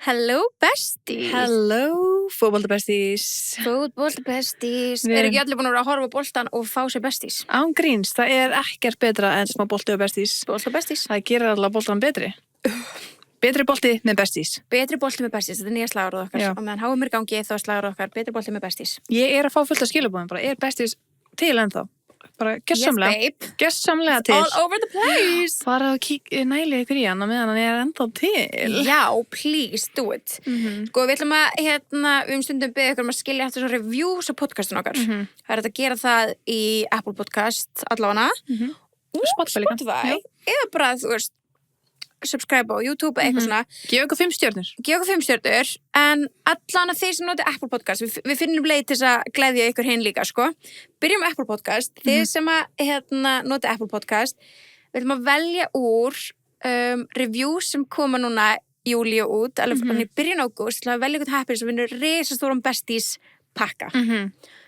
Hello besties. Hello, fótboltabesties. Fótboltabesties. Eru ekki allir búin að vera að horfa á boltan og fá sér besties? Án gríns, það er ekkert betra en smá bolti og besties. Boltabesties. Það gerir allavega boltan betri. Betri bolti með besties. Betri bolti með besties, þetta er nýja slagorð okkar. Já. Og meðan háum er gangi þá er slagorð okkar betri bolti með besties. Ég er að fá fullt af skilabóðum, bara er besties til ennþá. Bara gessamlega. Yes, babe. Gessamlega til. All over the place. Fara að næli ykkur í hann meðan hann er ennþá til. Já, please do it. Sko, við ætlum að, við stundum beðið ykkur um að skilja eftir svona reviews á podcastun okkar. Það er hægt að gera það í Apple Podcast allavega. Og Spotify. Eða bara, þú veist, subscribe á YouTube eða eitthvað svona. Gefa ykkur 5 stjörnur. Gefa okkur 5 stjörnur, en allan að þeir sem noti Apple Podcast, við finnum leið til þess að gleðja ykkur hinn líka, sko. Byrjum Apple Podcast, þeir sem að noti Apple Podcast, við ætlum að velja úr reviews sem koma núna júlí og út, alveg í byrjun ágúst, til að velja ykkur happy sem vinnur risastóran besties pakka.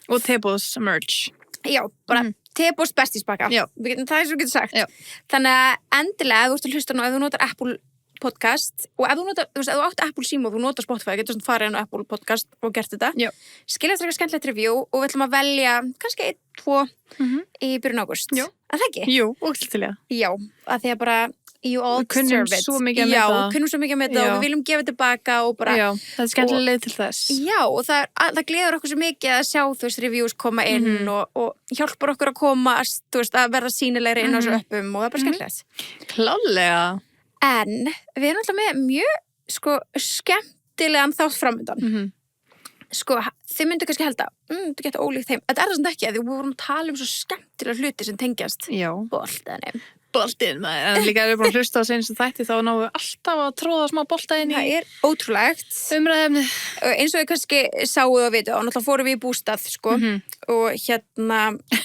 Og Tebos merch. Já, bara Tebos besties pakka. Já. Það er svo getur sagt. Já. Þannig að endilega, ef þú ert að hlusta nú, ef þú notar Apple Podcast og ef þú notar, þú veist, ef þú átt Apple síma og þú notar Spotify, getur svona farið inn á Apple Podcast og gert þetta. Já. Skilja eftir eitthvað skemmtilegt review og við ætlum að velja kannski 1, 2 í byrjun ágúst. Já. En það ekki? Jú, og til það. Já, að því að bara you all Við kunnum deserve it. svo mikið að Já, meta. við kunnum svo mikið að meta og við viljum gefa tilbaka og bara Já, það er skemmtilega leið til þess. Já, og það gleður okkur svo mikið að sjá þú veist reviews koma inn og hjálpar okkur að komast, þú veist, að verða sýnilegri inn á þessu uppum og það er bara skemmtilegt. Klálega. En við erum alltaf með mjög, sko, skemmtilegan þátt framöndan. Sko, þið myndu kannski halda, þú getur ólíkt þeim. Þetta er það sem ekki, að því við vorum að tala um svo skemmtilega hluti sem tengjast Já. boltanum. Boltinn, maður. En líka ef við erum búin að hlusta á senstu þætti þá náum við alltaf að tróða smá bolta inn í Það er ótrúlegt. umræðefni. Eins og við kannski sáuð og vitu, og náttúrulega fórum við í bústað, sko, og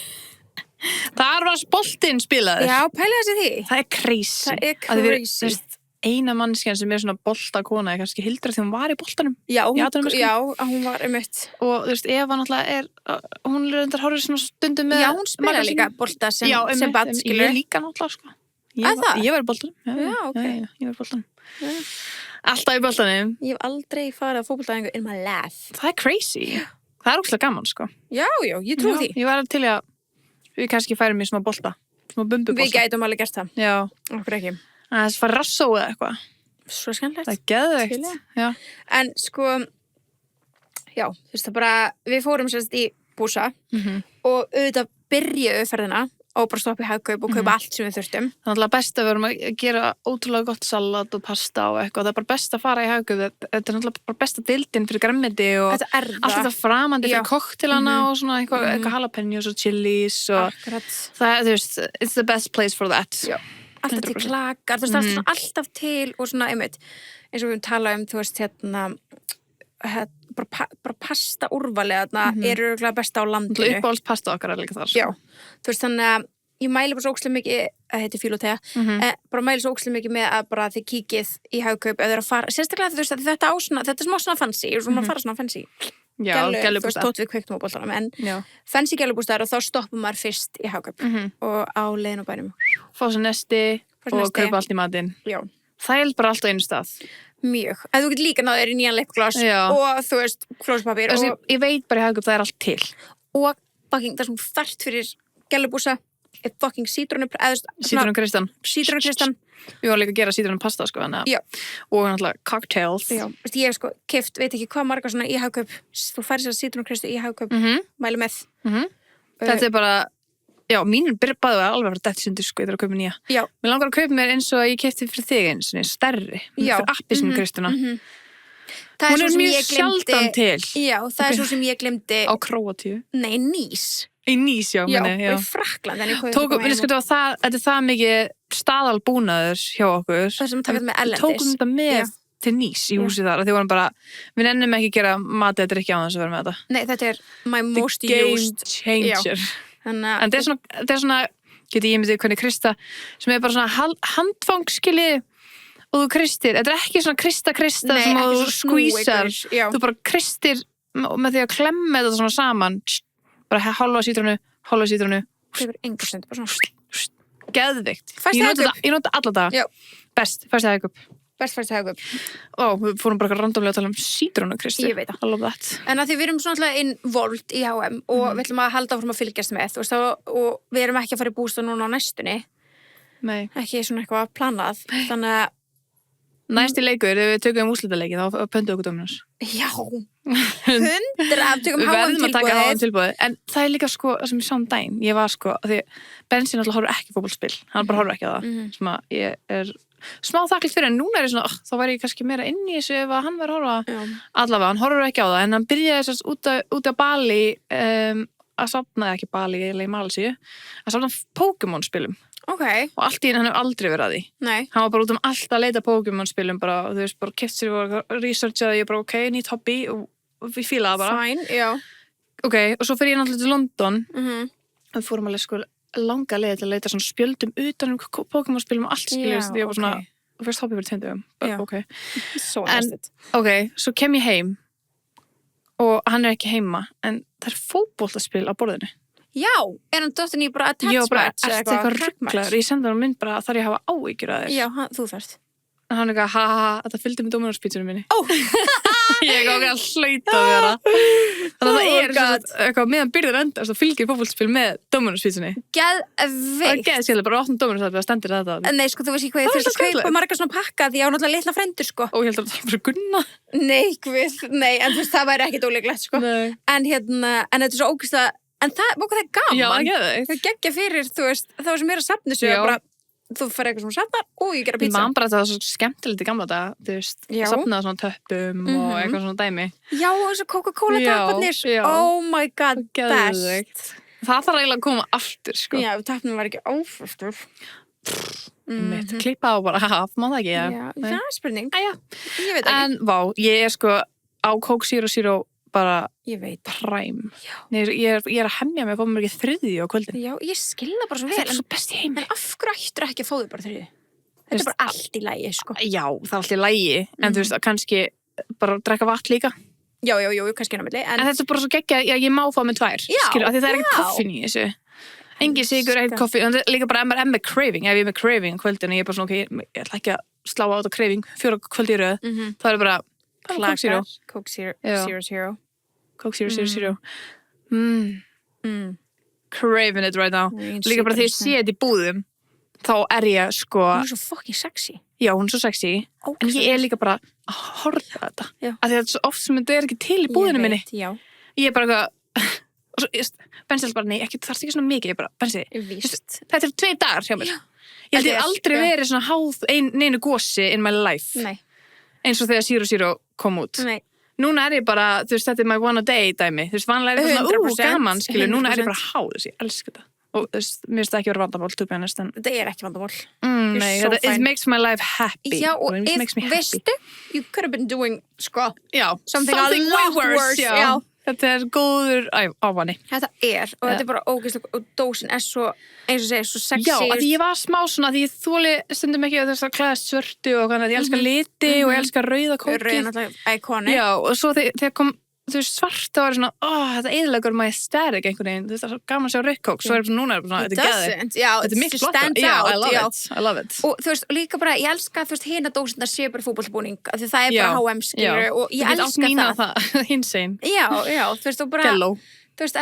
Þar var boltinn spilaður. já, pæli þessi því. Það er crazy. Það er Að við- crazy. þú veist, eina mannskjan sem er svona boltakona er kannski Hildra því hún var í boltanum. Já, atvinnumennsku. hún var einmitt. Og þú veist, Eva náttúrulega hún er undir hárið svona stundum með Já, hún spilar líka bolta sem barn, skilur. Ég líka náttúrulega, sko. Það? Ég var í boltanum. Já, ok. Já, ég var í boltanum. Alltaf í boltanum. Ég hef aldrei farið að fótboltaæfingu in my life. Það er crazy. Það er ókslega gaman, sko. Já, ég trú því. Ég var til að við kannski færum í smá bolta. Smá bumbubolta. Við gætum alveg gert það. Já. Okkur ekki. Það fara rassó eða eitthvað. Svo skemmtilegt. Það er geðveikt. Skilja. Já. En sko, já, þú veist það bara, við fórum sérst í búsa og auðvitað byrjuðu ferðina og bara stoppa í Hagkaup og kaupa allt sem við þurftum. Það er alltaf best að við erum að gera ótrúlega gott salat og pasta og eitthvað. Það er bara best að fara í Hagkaup. Þetta er alltaf bara besta deildin fyrir gremmiti og Þetta er allt þetta framandi Já. fyrir koktelana og svona eitthvað jalapenos og chilis og Akkurat. það, þú veist, it's the best place for that. Já. Alltaf til 100%. klakar, þú veist, það er svona alltaf til og svona, einmitt, eins og við tala þú veist, bara pasta úrvalið þarna eru örugglega besta á landinu. Uppáhalds pasta okkar er líka þar. Já, þú veist, þannig að ég mæli bara svo ókslega mikið, það heiti Fílótea, bara mæli svo ókslega mikið með að bara þið kíkið í Hagkaup eða þeir að fara, sérstaklega þú veist að þetta á svona, þetta er smá svona fancy, og svona að fara svona fancy. Já, Þú veist, gælubústa. tótt við kveiktum á boltanum, en Já. fancy gælubústaðar og þá stoppum maður fyrst í Hagkaup og á leiðin og bænum. Fá sér nesti Fá sér og nesti. kaupa allt í matinn. Já. Það er bara allt á einu stað. Mjög. En þú getur líka náður í nýjan leppglas Já. og þú veist, klóspapír Þessi, og, ég veit bara í Hagkaup það er allt til. og fucking, það sem þarft fyrir gælubúsa er fucking sítrónu, Sítrónukristan. sítrónukristan. Við varum líka að gera sítrónupasta, sko. Já. Og náttúrulega cocktails. Já, veist, ég sko keypt, veit ekki hvað marga svona í Hagkaup, þú færir sér sítrónukristu í Hagkaup, mæli með. Þetta er bara, já, mínir bæðu alveg að vera dætt sundur, sko, ég þarf að kaupa nýja. Já. Mér langar að kaupa mér eins og ég keypti fyrir þig eins og stærri. Já. Fyrir appisnukristuna. Það Hún svo er sem mjög ég gleymdi- sjaldan til. Já, það er svo sem ég glemdi, Á Króatíu. nei, Nýs. Í Nýs, já, Já, meni, og í Frakkland, en ég hvað Tókum, við sko, þetta er það mikið staðalbúnaður hjá okkur. Það sem takast með erlendis. Tókum þetta með Já. til Nýs í húsi þar. Því vorum bara, við nennum ekki að gera mat eða ekki á þess að vera með þetta. Nei, þetta er my most Game used. changer. Þannig En þetta er svona, geti ég myndið hvernig Krista, sem er bara svona handfangskili og þú kristir. Þetta er ekki svona krista Nei, sem ekki þú svo skvísar. snúi ykkur, já. Þú bara kristir með því að klemma þetta svona saman. Bara hálfa sítrónu. Það hefur enga stund, bara svona. Geðvikt. Fæst Ég það nota Hagkaup? þetta- ég nota alla daga. Já. Best, fæst það Hagkaup. best fæst hagum. Við fórum bara randomlega að tala um sítrónukristi. Ég veit það. I love that. En að því við erum svona alltaf involved í H&M og við ætlum að halda áfram að fylgjast með, þú veist, og við erum ekki að fara í bústað núna á næstunni, Nei. ekki svona eitthvað planað, þannig að, Næsti leikur, ef við tökum úrslitaleikin, þá pöndu okkur Dominos. já, 100 tökum Við verðum að taka H&M H&M tilbúið. En það er líka sko, sem ég sá um daginn, ég var sko, því Bensin alltaf horfur ekki fótboltaspil, hann bara horfur ekki á það, sem að ég er smá þakklátt fyrir, en núna er ég svona, þá væri ég kannski meira inn í þessu ef að hann verður að horfa, allavega, hann horfur ekki á það, en hann byrjaði þess út á Bali, að safna, ekki Bali, eiginlega í Malasíu, að safna Pokémon spilum. Ok, Og allt í hann hefur aldrei verið að því. nei, Hann var bara út allt að leita Pokémon spilum bara, og þú veist, bara keypt sér og researchaði, ég bara, ok, nýtt hobby, og við fílaði það bara. fine, já. Ok, og svo fyrir ég náttúrulega til London, Mhm. við fórum alveg sko langa leið til að leita svona spjöldum utan Pokémon spilum og allt skiljast, Já, ég var svona, ok. og fyrst hobby fyrir tindum, Já. ok. So En- invested. Ok, svo kem ég heim, og hann er ekki heima, en það er fótboltaspil á borðinu. Já, er hann dottin í bara attach Ég var bara, match eða ertu eitthvað crack match? rugglaður, ég sendi hann mynd bara, þar ég hafa áhyggjur að þér. Já, þú þarft. En hann eitthvað, þetta fylgdi með Dominos-pítsunum minni. Ó. Ég er ekki að hlauta að vera. Þannig að það Oh er God. sem sagt, eitthvað, meðan byrðir endast, þá fylgir fótboltaspil með Dominos-pítsunni. Það Geðveikt. er geðið skilur, bara opnum Dominos að það stendur þetta. Nei, sko, þú veist ekki hvað ég Það er þurfti svo að kaupa skemmtilegt. marga svona pakka því ég á náttúrulega litla frændur, sko. Og ég held að það var Gunna. Nei, nei, en þú veist, það væri ekkit ólíklegt, sko. Nei. En hérna, en þetta er svo ógeðslega, en það er gaman. Já, það geðið. Það geggja fyrir, þú veist, þá sem er að safna þessu, Já. bara, þú fer eitthvað svona safnar og ég gera Ég pizza. man bara að það var svo skemmtilegt í gamla dag, þú veist, Já. safnaði svona töppum og eitthvað svona dæmi. Já, og þessu Coca-Cola Já, tapparnir. já. Oh my god, best. Geðveikt. Það þarf eiginlega að koma aftur, sko. Já, tappnum var ekki ófröstur. Mitt, klippa á bara, má það ekki, Já, Nei. það er spurning. Æja. Ég veit ekki. En vá, ég er sko á Coke Zero Zero bara Ég veit. præm. Já. Ég er að hemja mig að fá mér ekki þriðju á kvöldin. Já, ég skilða bara svo Það vel. er svo best í heimi. En af hverju ættir ekki að fá þau bara þriði? Þetta Veist- er bara allt í lagi, sko. Já, það er alltaf lægi, en þú veist, að kannski bara drekka vatn líka. Já, kannski inn á milli. En þetta er bara svo geggja, já, ég má fá með tvær, Já, skilur, af því það er ekkert já. koffín í þessu. Engin sigur, ekkert Elska. koffi, en líka bara ef með craving, ef ég er með craving kvöldin, ég er bara svona, ok, ég ætla ekki að slá á þetta craving, 4 kvöldi í röð, þá er það bara Coke Zero, Coke Zero. Já. Zero Zero. Coke Zero Zero Zero. Mm. Craving it right now. Nei, Líka bara þegar ég sykur sé þetta í búðum, þá er ég sko, Hún er svo fucking sexy. já, hún er svo sexy, en ég er líka bara að horfa á þetta. Já. Af því að þetta er svo oft sem þetta er ekki til í búðinu minni. Já, Ég er bara eitthvað, og svo, Bensi bara, nei, ekki, þarfst ekki svona mikið, ég bara, Bensi, víst. þetta er 2 dagar hjá mér. Ég held Þetta ég er- aldrei já. verið svona háð neinu gosi in my life, Nei, eins og þegar Zero Zero kom út. nei. Núna er ég bara, þú veist, þetta er my one a day dæmi, þú veist, vanlega er þetta svona, 100%, gaman, skilur, núna er ég 100%. bara háð þessi, ég elska þetta. Og þú veist, mér finnst það ekki vera vandamál, to be honest, en Þetta er ekki vandamál. nei, so þetta, it fine. makes my life happy. Já, og It makes me happy. veistu, you could have been doing, sko, Já, something a lot worse, já. Þetta er góður ávani. þetta er, og þetta er bara ógeðslega, og dósin er svo, eins og segir, svo sexy. Já, að því ég var smá svona, því ég þóli stundum ekki að þess að klæðast svörtu og þannig að ég elska liti og ég elska rauða kókið. Rauðin alltaf iconic. Já, og svo þegar kom, þú veist, svarta var svona, þetta eðilegur my aesthetic einhvern veginn, þú veist, það er svo gaman að sjá rauðkók, svo er það núna svona, It þetta er geði. doesn't, já, Þetta er miklu it flottar. stands Já, out, I love já. it, I love it. Og þú veist, líka bara, ég elska, þú veist, hina dósindar séu bara fótbollbúning, af því það er Já, bara H&M skilur og ég elska það. Hinsegin. Já, þú veist, og bara, Gello. þú veist,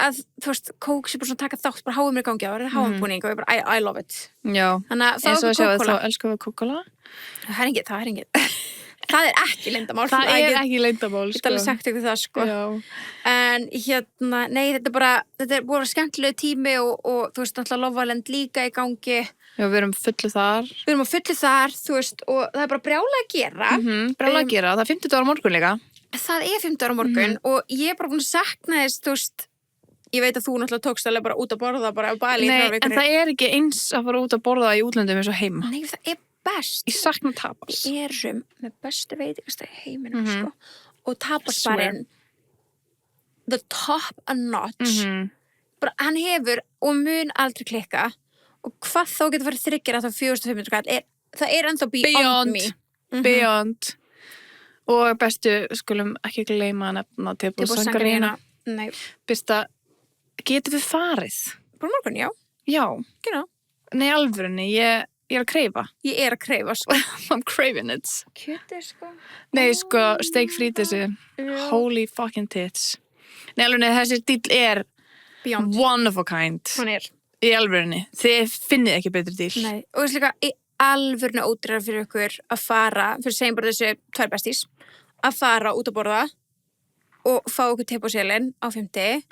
að þú veist, kók sé bara svona taka þátt, bara H&M er í gangi á, það er H&M-búning og ég bara, I love it. Já, Þannig að eins og að sjá Coca-Cola. þá elskum við Coca-Cola. Það er engið. Það er ekki leyndamál. Það er ekki leyndamál, Ég get alveg sagt ykkur það, sko. Já. En hérna, nei, þetta er bara, þetta er búin skemmtilegu tími og þú veist, náttúrulega Love Island líka í gangi. Já, við erum fullu þar. Við erum á fullu þar, þú veist, og það er bara brjála að gera. Brála að gera, það er 50 dagar morgun líka. Það er 50 ára morgun og ég er bara búin að sakna þess, þú veist, ég veit að þú náttúrulega tókst alveg bara út að borða bara á Bali í Nei, 3 vikur. en það er ekki eins að fara út að borða í útlöndum eins og heima. Nei, það er best. Ég sakna tapas. Við erum með bestu veitingasta í heiminum, sko. Og tapasbarinn, the top a notch, bara hann hefur og mun aldrei klikka og hvað þá getur farið þryggjir að það 4.500 kall, það er ennþá beyond me. Beyond. Og bestu, skulum ekki gleyma að nefna Tebo Sangarína. Nei, Byrsta, getur við farið? bara morgun, já. Já. Genau. Nei, alvörunni, ég ég er að kreifa. Ég er að kreifa, sko. I'm craving it. Kjöti, sko. Nei, sko, steik frítesi. Holy fucking tits. Nei, alveg, þessi dýl er Beyond. one of a kind. Hún er. Í alvörinni. Þið finnið ekki betri dýl. Nei. Og þess líka í alvörinu ódýrar fyrir ykkur að fara, fyrir segjum bara þessu 2 bestís, að fara út að borða og fá ykkur teip á selin á 50.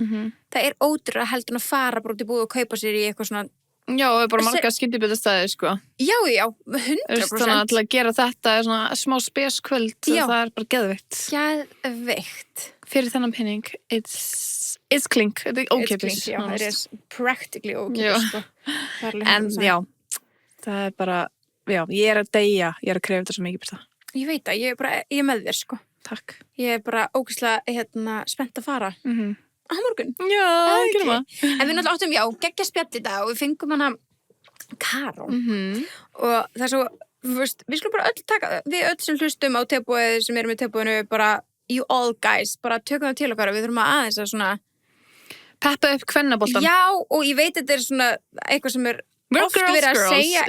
Það er ódýrar heldur en að fara bara út í búð og kaupa sér í eitthvað svona. Já, og bara marga skyndibitastæðir, sko. Já, 100%. Þannig að til að gera þetta er svona smá speskvöld, það er bara geðveikt. Geðveikt. Fyrir þennan penning, it's klink, þetta er ókeypis. Já, það er practically ókeypis, sko. En já, það er bara, já, ég er að deyja, ég er að kreifa þetta svo mikið fyrir það. Ég veit það, ég er með þér, sko. Takk. Ég er bara ógeðslega, spennt að fara. Á morgun. Já, gerum það. En við náttúrulega áttum, geggja spjall í dag og við fengum hana Karó. Og það er svo, við skulum bara öll taka, við öll sem hlustum á tebúið, sem erum í tebúinu, bara, you all guys, bara tökum það til okkar og við þurfum að aðeins að svona peppa upp kvennaboltan. Já, og ég veit þetta er svona eitthvað sem er oft verið að segja.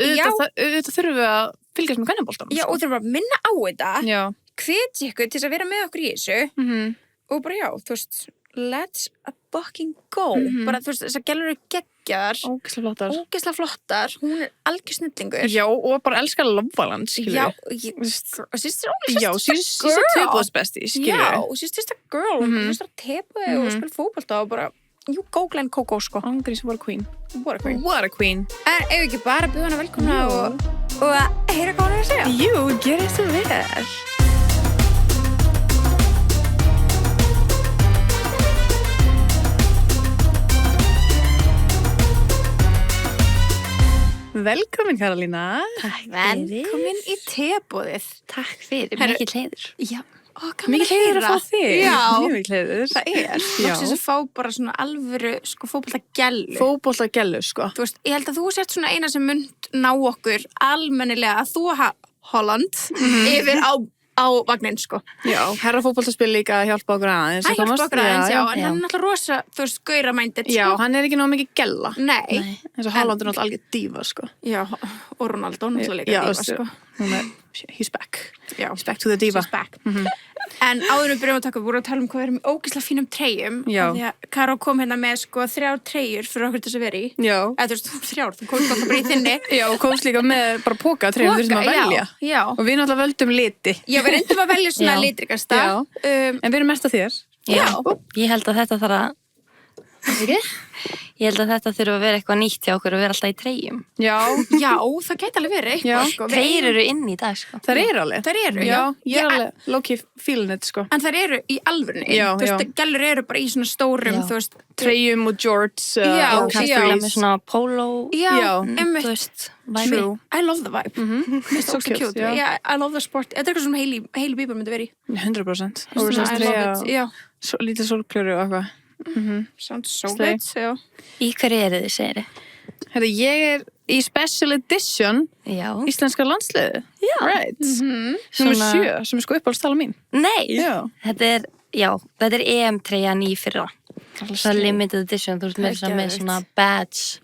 Þetta þurfum við að fylgjast með kvennaboltan. Já, og þurfum að minna á þetta. Já. Hvetja ykkur til þess að vera með okkur í þessu. Og bara þú veist, let's fucking go. Bara, þú veist, þessar gælur eru geggjar. Ógeðslega flottar. Hún er algjör snillingur. Já, og bara elskar Love-Island, skilur. Já, og she's a tebúðs besti, skilur. Já, og she's just a girl. Hún er að tebúi og spila fótbolta og bara, you go Glenn Coco, sko. Andrís, what a queen. What a queen. What a queen. En ef ekki bara bjóða hana velkomna og að heyra hvað hún er að segja. Jú, gerist þú vel. Velkomin, Karolína. Takk fyrir. Velkomin í tebúðið. Takk fyrir, mikið heiður. Já, mikið heiður að fá þig. Já, mikið heiður. Það er. Loksins að fá bara svona alvöru, sko, fótboltagælu. Fótboltagælu, sko. Þú veist, ég held að þú sett svona eina sem mynd ná okkur almennilega að þú Holland yfir á vagnin, sko. Já, herra fótboltaspil líka að hjálpa okkur aðeins. Hann hjálpa okkur aðeins, já, en hann er náttúrulega rosa, þú veist, gauramændið, sko. Já, hann er ekki nóg mikið gella. Nei. Eins og Haaland er náttúrulega algjör dífa, sko. Já, og Ronaldo náttúrulega líka dífa, sko. He's back. Já. He's back to the diva. He's back. En áður við byrjum að taka, við vorum að tala um hvað við erum ógeðslega fínum treyjum. Já. Því að Karó kom hérna með, sko, 3 treyjur fyrir okkur til þess að vera í. Já. Eða þú veist, 3, þú komst alltaf bara í þinni. Já, og komst líka með bara pókatreyjum fyrir sem að velja. Já. Og við náttúrulega völdum liti. Já, við reyndum að velja svona litrikasta. Já. En við erum mest að þér. Já. Ég held að þetta þarf að Ég held að þetta þurfa að vera eitthvað nýtt hjá okkur að vera alltaf í treyjum. Já, það geti alveg verið eitthvað, sko. Treyjur eru inn í dag, sko. Það eru alveg. Það eru, já. Ég er alveg low-key feeling it, sko. En það eru í alvörunni. Já, þú veist, gælur eru bara í svona stórum, þú veist. Treyjum og jorts. Já, með svona polo. Já, þú veist, vibe. I love the vibe. It's so cute. Yeah, I love the sport. Þetta er eitthvað sem Hailey Bieber myndi verið í. 100%. Og lítið sólkljóru og eitthvað. Sounds so good. Í hverju eru þið, segir þið? Herra, ég er í special edition íslenska landsliði. Já. Right. Númer 7, sem er sko uppáhaldstala mín. Nei. Já. Þetta er EM-treyja ný fyrra. Það er limited edition, þú veist með svona badge.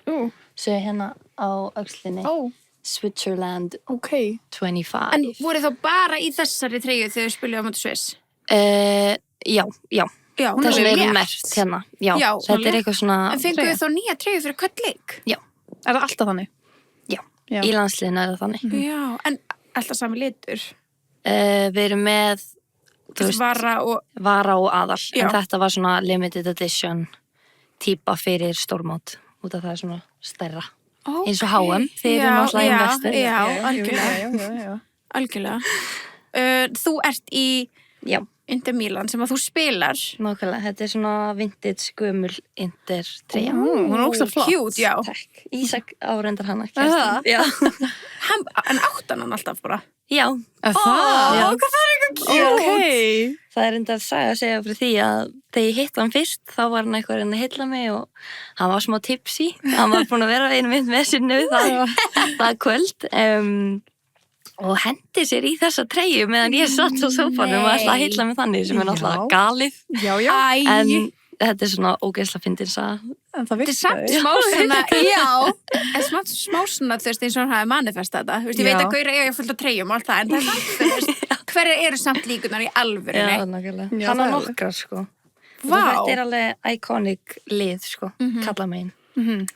Svo hérna á öxlinni. Switzerland 25. En voru þá bara í þessari treyju þegar þið spiljuðu á móti Sviss? Já, það sem við erum mert hérna. Já, þetta er eitthvað svona... En fenguðu þá nýja treyju fyrir hvern leik? Já. Er það alltaf þannig? Já. Í landsliðinu er það þannig. Já, en alltaf sami litur? Við erum með... Vara og aðal. Já. En þetta var svona limited edition típa fyrir stórmót. Út af það er svona stærra. Eins og H&M. Þeir eru náttúrulega investor. Já, algjörlega. Þú ert í... Já. Inter Milan sem að þú spilar. Nákvæmlega, þetta er svona vintage gömul Inter treyja. Hún er ógeðslega flott. Cute, já. Takk. Ísak árendar hana. Já. En áttan hann alltaf bara? Já. Það er eitthvað cute. Það er enda að segja fyrir því að þegar ég hitt hann fyrst, þá var hann eitthvað að hylla mig og hann var smá tipsy. Hann var búin að vera einu mynd með sinni það kvöld. Og hendi sér í þessa treyju meðan ég satt á sófanum og ætla að hylla mig þannig sem er náttúrulega galið. Já. En þetta er svona ógeðslega fyndin saga. En það Þetta er samt smá svona, já, en smá svona, þú veist, eins og hann hafi manifestað þetta. Þú veist, ég veit Já. að Gaura eiga fullt af treyjum og allt það, en það er samt, þú veist, hverjar eru samt líkunar í alvörunni? nákvæmlega. Já, Hann það á er nokkrar, sko. Vá. Þetta er alveg iconic lið, sko, kalla megin.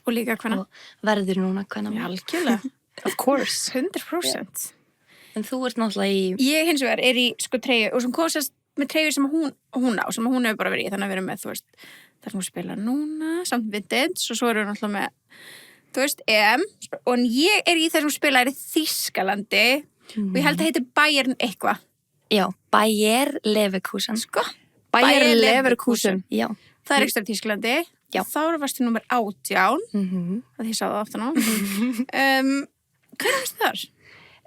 Og líka hvernig? Og verður núna hvenna megin. Algjörlega. Of course. 100%. En þú ert náttúrulega í... Ég hins vegar er í, sko, treyju, og sem komast með treyju sem hún á, sem hún hefur bara verið í, þannig að við erum með, þú veist, það sem hún spila núna, samt vintage, og svo erum við náttúrulega með, þú veist, og ég er í þessum spila er í Þýskalandi, og ég held að heiti Bayern eitthvað. Já, Bayer Leverkusen. Sko, Bayer Leverkusen. Já. það er ekstra í Þýskalandi. Já. Þá varstu númer 18, að ég sá það aftan á. Hvernig varstu þar?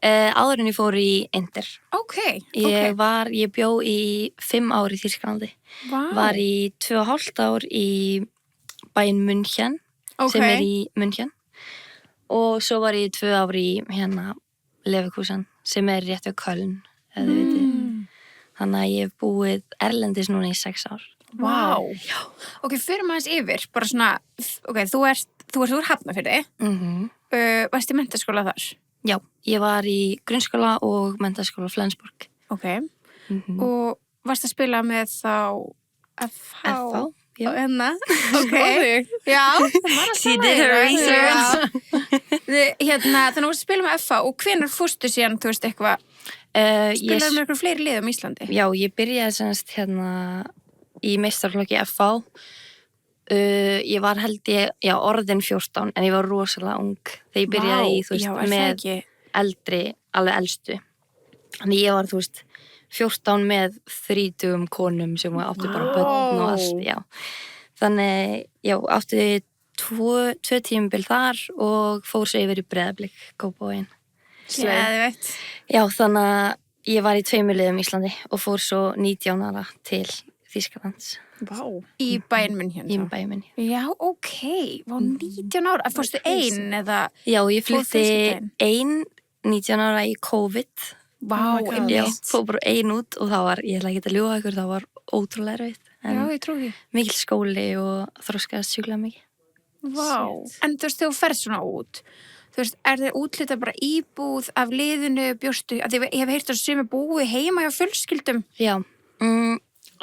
Áður en ég fór í Inter. Ok. Ég bjó í 5 ár í Þýskalandi. Vá. Var í 2,5 ár í Bayern München, sem er í München. Og svo var ég 2 ár í Leverkusen, sem er rétt við Köln, eða þið vitið. Þannig að ég hef búið erlendis núna í 6 ár. Vá. Ok, fyrir maður yfir, bara svona, ok, þú ert úr Hafnarfirði, varst í menntaskóla þar? Já, ég var í grunnskóla og menntaskóla Flensborg. Ok, og varst að spila með þá FH? Já. Ok, já. She did her research. Þannig að þú varst að spila með FH og hvenær fórstu síðan, þú veist, eitthvað, spilaðu með eitthvað fleiri liðum í Íslandi? Já, ég byrjaði semst í meistarflokki FH. Ég var held ég, orðin 14, en ég var rosalega ung þegar ég byrjaði í, þú veist, með eldri, alveg elstu. Þannig ég var, þú veist, 14 með 30 konum sem áttu bara börn og allt, já. Þannig, já, áttu 2 tímabil þar og fór svo yfir í Breiðablik, Kópavoginn. Geðveikt. Já, þannig að ég var í 2 liðum í Íslandi og fór svo 19 ára til Þýskalands. Vá. Í Bayern München. Í Bayern München. Já, ok, var 19 ára, fórstu ein eða? Já, ég flutti ein 19 ára í COVID. Vá, Já, fór bara ein út og það var, ég ætla ekki að ljúga ykkur, það var ótrúlega erfitt. Já, ég trú því. Mikil skóli og þroskaðist sjúklega mikið. Vá. En þú veist, þegar þú ferð svona út, þú veist, er þið útlita bara íbúð af liðinu, bjóstu, að ég hef heyrt að sumi búi heima hjá fjölskyldum? Já,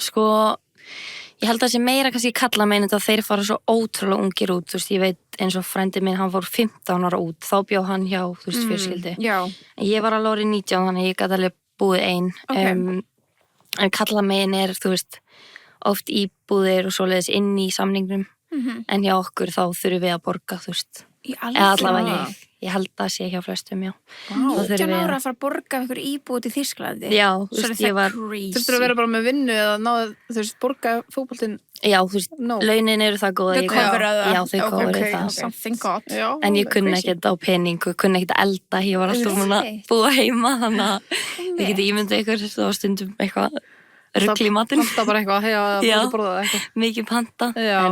sko, ég held að það sé meira kannski kalla meginn að þeir fara svo ótrúlega ungir út, þú veist, ég veit eins og frændi minn, hann fór 15 ára út, þá bjó hann hjá, þú veist, fjölskyldu. Já. En ég var alveg orðin 19, þannig að ég gat alveg búið ein. Ok. En kalla meginn er, þú veist, oft íbúðir og svoleiðis inn í samningnum, en hjá okkur þá þurfum við að borga, þú veist. Í Eða alveg. allavega ég held að sé hjá flestum, já. Vá. 19 ára að fara að borga af ykkur íbúð til Þýskalandi. Já, Svo er þú veist, ég var, crazy. Þurftur að vera bara með vinnu eða náðu, þú veist, borga fótboltinn. já, þú veist, No. launin eru það góð. Þau coverðu það. Já, þau coverðu það. Something got. Já. En ég kunni crazy. ekkert á pening og kunni ekkert að elda, ég var alltaf múin að búa heima, þannig að ég geti ímyndið ykkur, það var stundum eitthvað rugl í matinn, Panta bara eitthvað, heja, Já. borða það eitthvað. mikið panta, Já.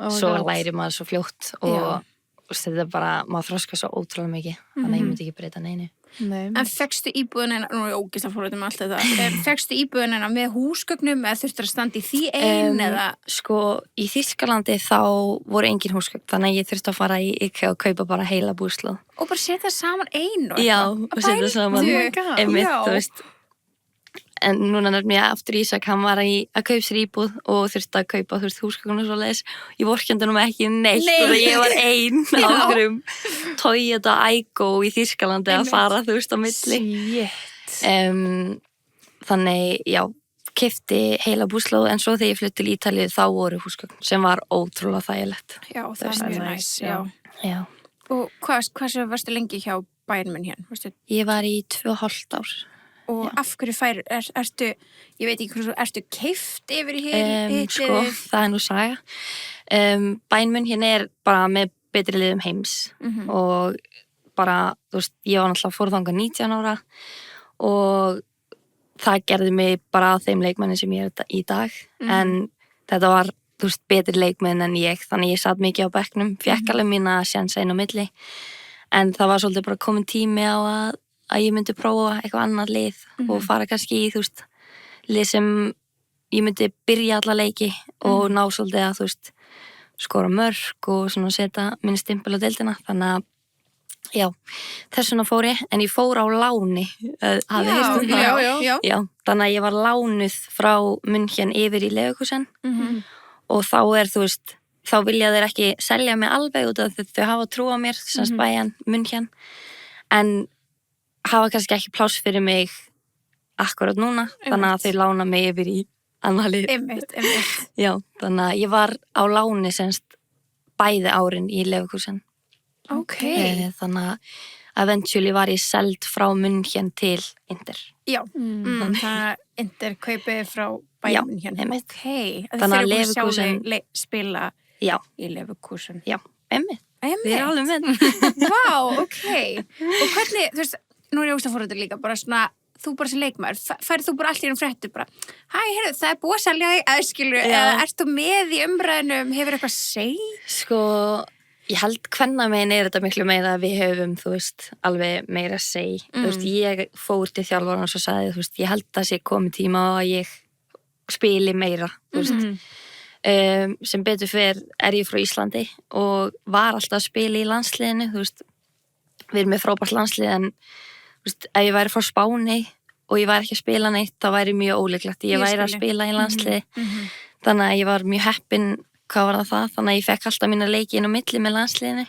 en svo læri maður svo fljótt og þú veist, þetta er bara, maður þroska svo ótrúlega mikið, þannig að ég myndi ekki breyta neinu. Nei. En fekkstu íbúðunina, nú er ég ógeðslega fórhættum með allt þetta, fekkstu íbúðunina með húsgögnum eða þurftur að standa í því ein eða? Sko, í Þýskalandi þá voru engin húsgögn, þannig að ég þurfti að fara í IKEA og kaupa bara heila búslað. Og bara setja saman ein og Já, eitthvað? og setja saman, Oh my God. einmitt, Já. þú veist. En núna nefnir ég aftur Ísak, hann var að kaupa sér íbúð og þurfti að kaupa, þú veist, húsgögn og svo leiðis. Ég vorkendi nú ekki neitt Nei. og ég var ein á einhverjum Toyota Aygo í Þýskalandi að fara, þú veist, á milli. Shit. Þannig, já, keypti heila búslóð, en svo þegar ég flutti til Ítalíu þá voru húsgögn sem var ótrúlega þægilegt. Já, það er mjög næs, já. Já. Og hversu varstu lengi hjá Bayern München? Varstu, Ég var í 2,5 ár. og af hverju ertu, ég veit ekki hversu, ertu keypt yfir í hitt Sko, það er nú saga. Bayern München er bara með betri liðum heims og bara, þú veist, ég var náttúrulega fórþangað 19 ára og það gerði mig bara að þeim leikmenni sem ég er í dag, en þetta var, þú veist, betri leikmenn en ég, þannig ég satt mikið á bekknum, fékk alveg mína sjansa inn á milli, en það var svolítið bara komin tími á að ég myndi prófa eitthvað annað lið og fara kannski í, þú veist, lið sem ég myndi byrja alla leiki og ná svolítið að, þú veist, skora mörk og svona setja minni stimpil á deildina, þannig að já, þess vegna fór ég, en ég fór á láni, hafið heyrt um það? Já, þannig að ég var lánuð frá München yfir í Leverkusen og þá þú veist, þá vilja þeir ekki selja mig alveg út af þau hafa trú á mér, sem Bayern München, en hafa kannski ekki pláss fyrir mig akkurat núna, þannig að þau lána mig yfir í annað lið. Einmitt. Já, þannig að ég var á láni semst bæði árin í Leverkusen. Ok. Þannig að eventually var ég seld frá München til Inter. Já, þannig að Inter kaupið frá Bayern München. Einmitt. Ok, Þannig að þeir eru búin að Leverkusen- sjá þig spila Já, í Leverkusen. já, einmitt. Við erum alveg með. Vá, ok. Og hvernig, þú veist, nú er ég óstafóröldur líka, bara svona, þú bara sem leikmaður, færið þú bara allt í einu fréttu bara, hæ, heyrðu, það er búið að selja þig, eða eða ert þú með í umræðinum, hefur eitthvað seg? Sko, ég held hvenna megin þetta miklu meira að við höfum, þú veist, alveg meira seg. Þú veist, ég fór til þjálfaran og svo sagði, þú veist, ég held að sé komið tíma að ég spili meira, þú veist. Sem betur fer ég frá Íslandi og var alltaf að spila í landsliðinu, þú veist, við erum með frábært landslið en þú veist, ef ég væri frá Spáni og ég væri ekki að spila neitt, þá væri mjög ólíklegt ég væri að spila í landsliði, þannig að ég var mjög heppin, hvað var það, þannig að ég fekk alltaf mína leiki inn á milli með landsliðinu,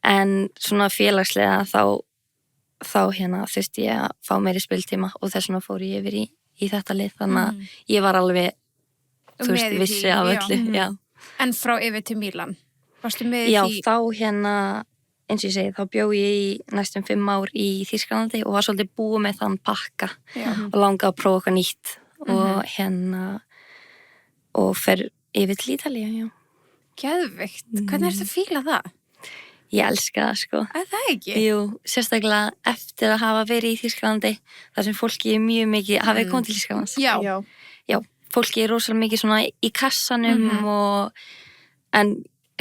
en svona félagslega þá hérna þurfti ég að fá meiri spiltíma og þess vegna fór ég yfir í þetta lið, þannig að ég var alveg, þú veist, vissi af öllu, já. En frá yfir til Mílan, varstu með Já, því? þá hérna, eins og ég segi, þá bjó ég í næstum 5 ár í Þýskalandi og var svolítið búið með þann pakka og langaði að prófa okkar nýtt og hérna, og fer yfir til Ítalíu, já. Geðveikt, hvernig ertu að fíla það? Ég elska það, sko. Er það ekki? Jú, sérstaklega eftir að hafa verið í Þýskalandi, þar sem fólki er mjög mikið, hafið komið til Þýskalands? Já. Já, fólki er rosalega mikið svona í kassanum en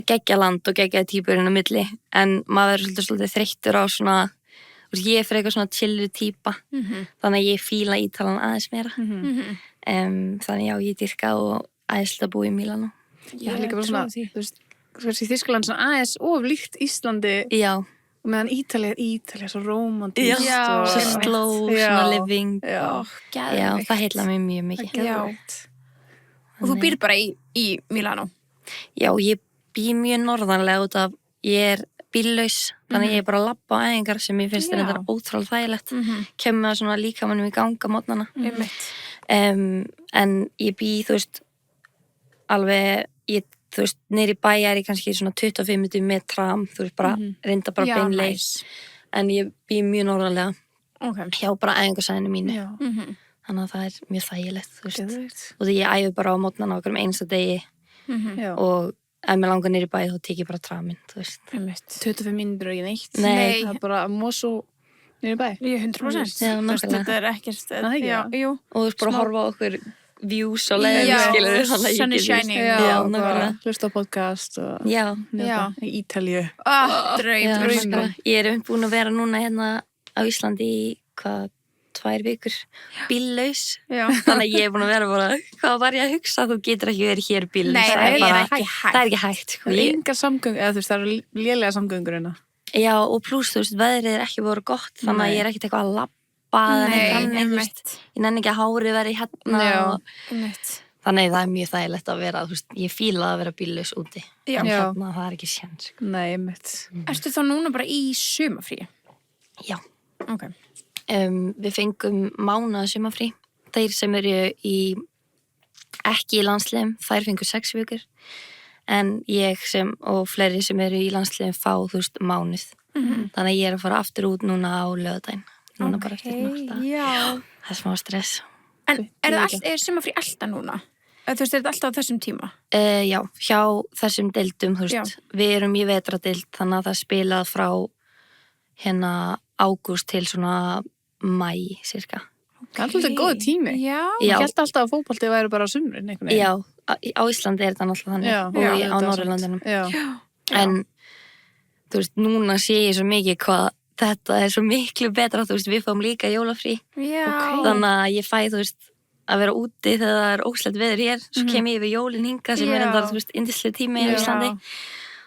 geggja land og geggja típurinn á milli, en maður er svolítið þreyttur á svona, þú veist, ég er fyrir eitthvað svona chillu típa, þannig að ég fíla Ítalan aðeins meira. Þannig já, ég dyrka og aðeinslega búið í Mílanó. Já, líka bara svona, þú veist, kannski Þýskaland svona aðeins oflíkt Íslandi Já. og meðan Ítalía svo rómantískt Já, svo slow, svona living. Já, Já, það heilla mér mjög mikið. Já. Og þú býr bara í Mílanó? Já, ég bý mjög norðanlega út af, ég er bíllaus, þannig ég er bara að labba á æfingar sem ég finnst þetta ótrúlega þægilegt. Kemur það svona líkamannum í ganga mótnana. En ég bý, þú veist, alveg, þú veist, neyri bæ er ég kannski svona 25 minnum með tram, þú veist, bara reynda bara beinleis. En ég bý mjög norðanlega hjá bara æfingarsæðinu mínu. Þannig að það er mjög þægilegt, þú veist. Og því ég æfi bara á mótnana okkur einasta degi og ef mér langar niður í bæ þá tek ég bara traminn, þú veist. 25 mínútur er ekki neitt. Nei. Það er bara að mosu niður í bæ. Ég 100%. Já, nákvæmlega. Þetta er ekkert. Jú. Og þú veist bara að horfa á okkur views og leiðinu, skilur þau, þannig að sun ég is get shining. Já, nákvæmlega. Hlusta á podcast og Já, í Ítalíu. Draum. ég er búin að vera núna hérna á Íslandi í, 2 vikur, bíllaus. Þannig að ég er búin að vera bara, hvað var ég að hugsa, þú getur ekki verið hér bíllaus. Nei, það er ekki hægt. Það er ekki hægt, sko. Engar samgöngur, eða þú veist, það eru lélega samgöngur hérna. Já, og pluss, þú veist, veðrið er ekki voru gott, þannig að ég er ekkert eitthvað að labba eða neitt þannig, þú veist. Ég nenni ekki að hárið verið hérna og þannig það er mjög þægilegt að vera, þú veist, ég fíla að vera bíllaus úti. En hérna, það er ekki séns, sko. Nei, mitt. Ertu þá núna bara í sumafríi? Já. Ok. Við fengum mánaða sumafrí. Þeir sem eru ekki í landsliðum, þær fengu 6 vikur. En ég og fleiri sem eru í landsliðum fá, þú veist, mánuð. Þannig að ég er að fara aftur út núna á laugardaginn. Núna bara eftir nátt. Það er smá stress. En er sumafrí alltaf núna? Þú veist, er þetta alltaf á þessum tíma? Já, hjá þessum deildum, þú veist, við erum í vetradeild, þannig að það spilað frá hérna ágúst til svona mæ, cirka. Það er alltaf góð tími. Já. Ég held alltaf að fótbolti væri bara á sumrin, einhvern veginn. Já, á Íslandi er þetta náttúrulega þannig og á Norðurlandunum. En, þú veist, núna sé ég svo mikið hvað þetta er svo miklu betra, þú veist, við fáum líka jólafrí. Já. Þannig að ég fæ, þú veist, að vera úti þegar það er óslætt veður hér, svo kem ég yfir jólin hinga sem er enda, yndislega tími í Íslandi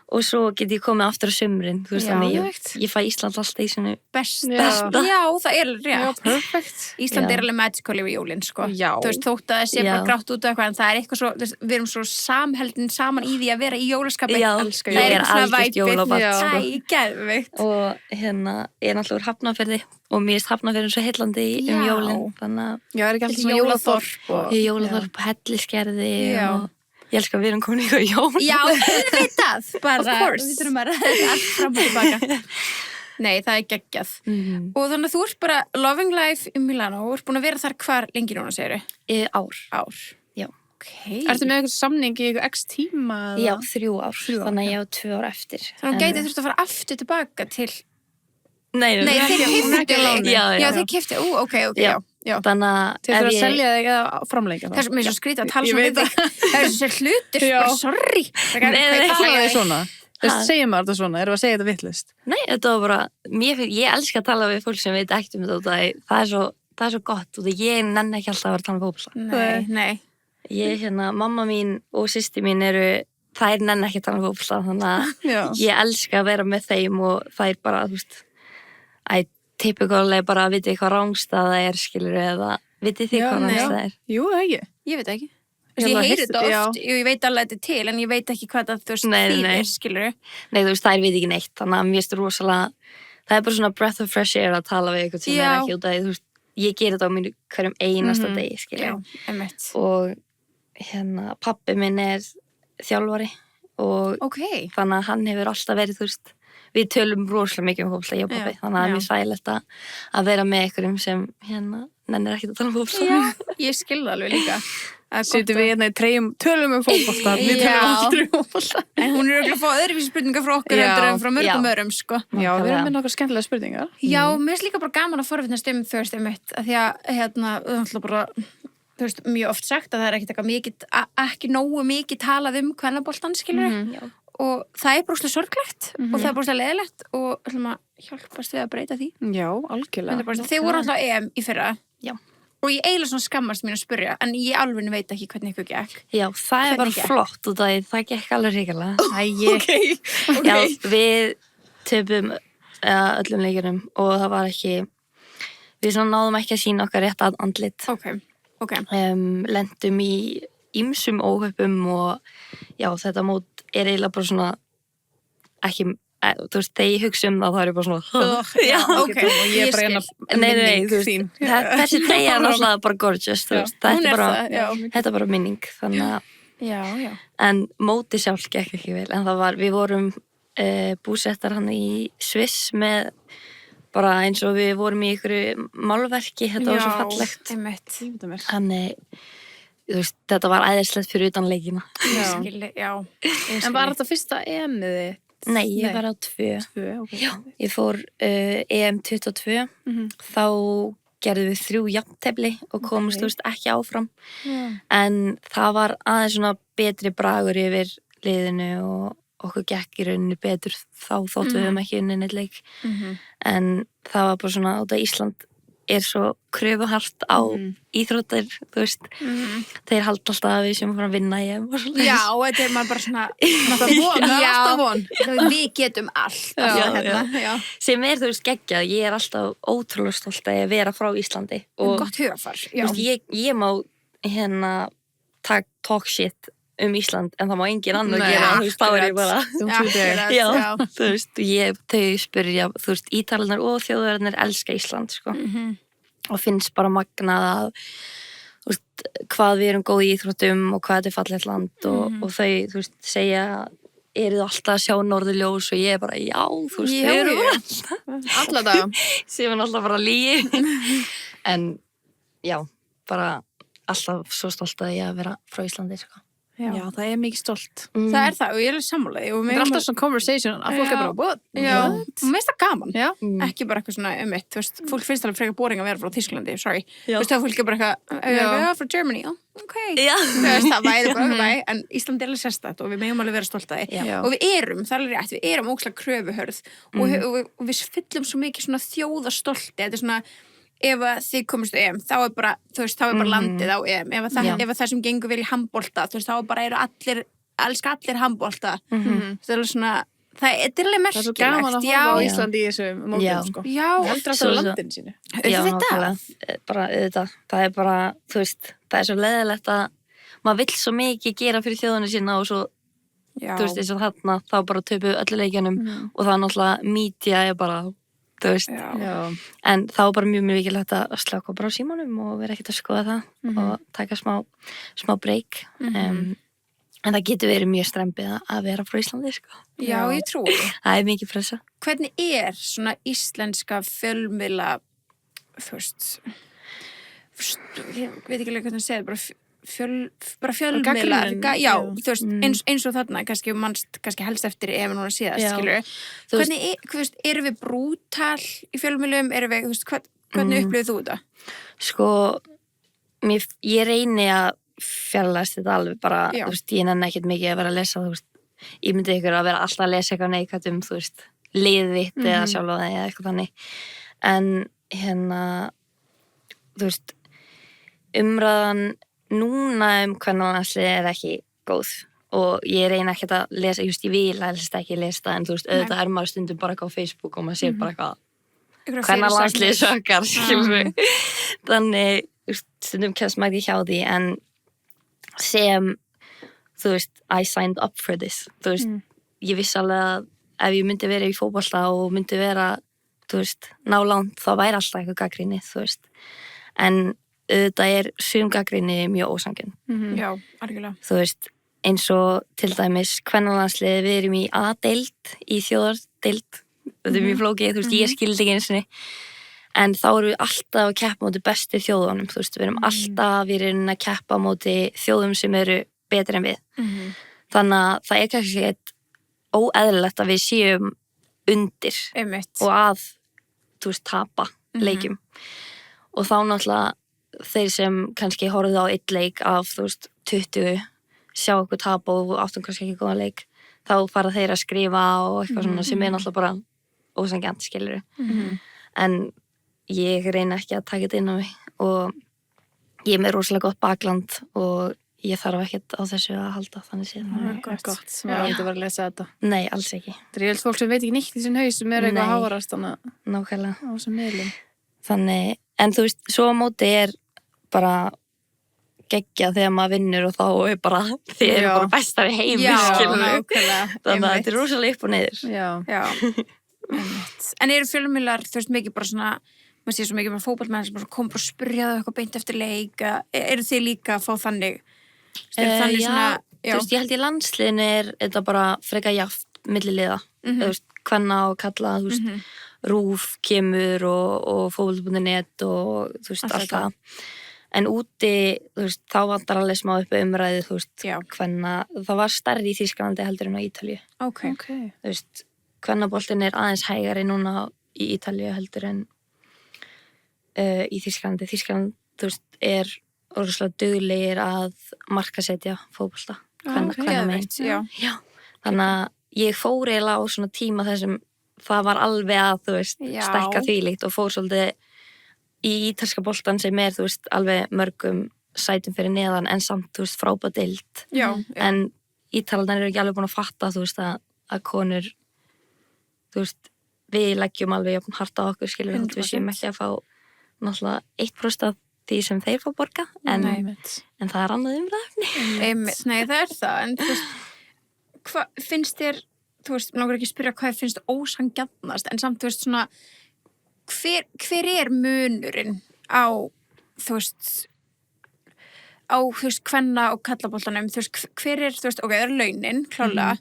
og svo get ég komið aftur á sumrin, þannig ég fæ Ísland alltaf í svona besta. Já, það er rétt. Já, perfekt. Ísland er alveg magical yfir jólin, sko. Já. Þú veist, þótt að það sé bara grátt út og eitthvað, en það er eitthvað svo, við erum svo samheldin saman í því að vera í jólaskapi. Já, það er algjört jólabarn, sko. Æ, geðveikt. Og hérna, ég er náttúrulega úr Hafnarfirði og mér er Hafnarfirðin svo heillandi jólin, þannig að já, er ekki alltaf svona jólaþorp og helliskerði og ég elskar að við erum komin í jól. Já, auðvitað, bara. Of course. Við þurfum að ræða allt fram og tilbaka. Nei, það er geggjað. Og þannig að þú ert bara loving life í Milano og ert búin að vera þar hvar lengi núna, segirðu? Ár. Já. Ok. Ertu með eitthvað samning í eitthvað x tíma? Já, 3 ár. Þannig að ég á 2 ár eftir. Þannig að gæti þurft að fara aftur tilbaka til... Nei, þeir keyptu. Já, þeir keyptu. Ok, já. Þannig að til að selja þig eða framleika það. Mér er svo skrítið að tala svona við þig. Það er svo hlutir, bara sorry. Talaðu svona. Segjum maður þetta svona, erum við að segja þetta vitlaust? Nei, þetta var bara, ég elska að tala við fólk sem veit ekkert þetta. Það er svo gott og ég nenni ekki alltaf að vera að tala um fótbolta. Nei. Ég, mamma mín og systir mín þær nenni ekki að tala um fótbolta, þannig að ég elska að vera með þeim og þær bara, þú veist, typikulega bara að viti hvað rángstaða skilur eða vitið þið hvað rángstaða Jú, ekki. Ég veit ekki. Ég heyri þetta oft, ég veit alveg þetta til en ég veit ekki hvað það þýðir, skilur Nei, þú veist, þær veit ekki neitt þannig að mér finnst rosalega það er bara svona breath of fresh air að tala við eitthvað sem er ekki út af því, þú veist, ég ger þetta á mínu hverjum einasta degi, skilur og pabbi minn er þjálfari og þannig að hann hefur alltaf verið, þú veist við tölum rosalega mikið fótbolta, ég og pabbi þannig að mér þægilegt að vera með einhverjum sem nennir ekkert að tala um fótbolta. Ég skil það alveg líka. Sýtum við hérna í treyjum tölum fótbolta, við tölum aldrei fótbolta. En hún er örugglega að fá öðruvísi spurningar frá okkur heldur en frá mörgum öðrum, sko. Já, við erum með nokkar skemmtilega spurningar. Já, mér finnst líka bara gaman að forvitnast Thursday mitt, af því að það bara þú veist, mjög oft sagt að það er ekkert ekki nógu mikið talað kvennaboltann, skilur og það er brúslega sorglegt og það er brúslega leðilegt og hjálpast við að breyta því. Já, algjörlega. Þið voru alltaf EM í fyrra. Já. Og ég eiginlega svona skammast mín að spyrja, en ég alveg veit ekki hvernig ykkur gekk. Já, það er bara flott og það gekk alveg ríkilega. Já, við töpum öllum leikjunum og það var ekki, við svona náðum ekki að sýna okkar rétt andlit. Lentum í ýmsum óhöppum og já, þetta mót er eiginlega bara svona ekki, þú veist, þegar ég hugsa það er bara svona já, og ég er bara minning þín þessi treyja er náttúrulega bara gorgeous þetta er bara minning þannig að en móti sjálf gekk ekki vel en við vorum búsettar hann í Sviss með bara eins og við vorum í einhverju málverki, þetta var svo fallegt þannig þú veist, þetta var æðislegt fyrir utan leikina. En var þetta fyrsta EM-ið þitt? Nei, ég var á 2. Já, ég fór EM 22, þá gerðum við 3 jafntefli og komumst, þú veist, ekki áfram. En það var aðeins svona betri bragur yfir liðinu og okkur gekk í rauninni betur þá þóttu við ekki unnið neitt leik. En það var bara svona, út af Ísland er svo kröfuhart á íþróttir, þú veist þeir halda alltaf að við sem að vinna ég Já, þetta er maður bara svona alltaf von við getum allt sem er, þú veist, geggjað ég er alltaf ótrúlega stolt að vera frá Íslandi og gott hugafar ég má talk shit Ísland en það má engin annar gera þú veist, þá er ég bara þú veist, þau spyrja þú veist, Ítalarnar og þjóðverðarnir elska Ísland, sko og finnst bara magnað að þú veist, hvað við erum góð í íþróttum og hvað þetta er fallegt land og þau, þú veist, segja eru þið alltaf að sjá norðurljós og ég er bara, já, þú veist, þau eru alla daga sem er alltaf bara lygi en já, bara alltaf svo stolt að ég að vera frá Íslandi, sko Já, það er mikið stolt. Það er það og ég er sammálaði. Það er alltaf svona conversation að fólk er bara, what? Já, og mér finnst það gaman. Ekki bara eitthvað svona mitt, þú veist, fólk finnst alveg frekar boring að vera frá Þýskalandi, sorry. Þú veist, það fólk er bara eitthvað, frá Germany, ok. Þú veist, það væði bara, en Ísland er alveg sérstætt og við megum alveg vera stolt að því. Og við erum, það er alveg rétt, við erum ógeðslega kröfuhörð og við fyllum svo mikið svona þjóðastolti, þetta er svona ef að þið komist á EM, þá er bara, þú veist, þá er bara landið á EM. Ef að það sem gengur vel í handbolta, þú veist, þá bara eru elska allir handbolta. Það er alveg svona, það er alveg merkilegt. Það er svo gaman að horfa á Íslandi í þessu mótum, sko. Já. Heldur alltaf á landinu sínu. Já, nákvæmlega. Bara auðvitað. Það er bara, þú veist, það er svo leiðilegt að maður vill svo mikið gera fyrir þjóðinu sína og svo, þú veist, eins og þarna, þá bara töpu öllu leikjunum og það er náttúrulega mídía er bara, þú veist. En þá er bara mjög mikilvægt að slaka bara á símanum og vera ekkert að skoða það og taka smá break. En það getur verið mjög strembið að vera frá Íslandi, sko. Já, ég trúi. Það er mikið pressa. Hvernig er svona íslenska fjölmiðla, þú veist, ég veit ekki alveg hvernig það segir, bara fjölmiðlar, já, þú veist, eins og þarna, kannski helst eftir ef núna síðast, skilur. Hvernig, erum við brútal í fjölmiðlum, þú veist, hvernig upplifir þú þetta? Sko, ég reyni að fjarlægast þetta alveg bara, þú veist, ég nenni ekkert mikið að vera að lesa, þú veist, ég myndi ykkur að vera alltaf að lesa eitthvað neikvætt þú veist, liðið þitt eða sjálfa það eða eitthvað þannig, en þú veist, umræðan núna kvennalandslið er ekki góð og ég reyni ekkert að lesa, ég vil helst ekki lesa en þú veist, auðvitað er maður stundum bara eitthvað á Facebook og maður sér bara eitthvað kvennalandslið sökkar, skilur þannig, stundum kemst maður ekki hjá því en sem, þú veist, I signed up for this, þú veist, ég vissi alveg að ef ég myndi vera í fótbolta og myndi vera, þú veist, ná langt, þá væri alltaf eitthvað gagnrýni, þú veist, en auðvitað er sum gagnrýni mjög ósangjarn. Já, algjörlega. Þú veist, eins og til dæmis kvennalandsliðið, við erum í A-deild, í þjóðardeild, þetta er mjög flókið, þú veist, ég skildi ekki eins og en þá erum við alltaf að keppa móti bestu þjóðunum, þú veist, við erum alltaf í rauninni að keppa móti þjóðum sem eru betri en við. Þannig að það er kannski eitthvað óeðlilegt að við séum undir og að, þú veist, tapa leikjum. Og þá náttúrulega þeir sem kannski horfðu á einn leik af, þú veist, 20, sjá okkur tapa og áttum kannski ekki góðan leik, þá fara þeir að skrifa og eitthvað svona sem er náttúrulega bara ósanngjarnt, skilurðu. En ég reyna ekki að taka þetta inn á mig og ég er með rosalega gott bakland og ég þarf ekkert á þessu að halda þannig séð. Það er gott, sem er ekki að vera að lesa þetta. Nei, alls ekki. Það er fólk sem veit ekki nýtt í sinn haus sem er eitthvað hávarast nákvæmlega á þessum miðlum. Þannig, en þú veist, svo á móti er bara geggja þegar maður vinnur og þá er bara þið eru bara besta við heimi, nákvæmlega. Þannig að þetta er rosalega upp og niður. Já. En eru fjölmiðlar, þú veist, mikið bara svona maður sé svo mikið með fótboltamenn sem bara kom og spurja það eitthvað beint eftir leik, eru þið líka að fá þannig? Þannig já, þú veist, ég held í landsliðinu er þetta bara frekar jafnt milli liða, þú veist, kvenna og kalla, þú veist, RÚV kemur og fótbolti.net og þú veist, allt það. En úti, þú veist, þá vantar alveg smá upp umræði, þú veist, kvenna, það var stærri í Þýskalandi heldur en á Ítalíu. Okay. Þú veist, kvennaboltinn er aðeins hægari núna í Ítalíu heldur en í Þýskalandi. Þýskaland, þú veist, er orðslega duglegir að markasetja fótbolta. Já. Þannig að ég fór eiginlega á svona tíma þessum það var alveg að, þú veist, stækka þvílíkt og fór svolítið í ítalska boltan sem er, þú veist, alveg mörgum sætum fyrir neðan en samt, þú veist, frábært deild. En Ítalarnir eru ekki alveg búin að fatta, þú veist, að konur, þú veist, við leggjum alveg jafn hart á okkur, skilur við, við séum ekki að fá náttúrulega 1% af því sem þeir fá borga, en það er annað umræðefni. Nei, það er það, en þú veist, hvað finnst þér, þú veist, langar ekki að spyrja hvað finnst ósanngjarnast, en samt, þú veist, svona, hver er munurinn á, þú veist, kvenna og kallaboltanum, þú veist, hver er, þú veist, ok, það er launin, klálega,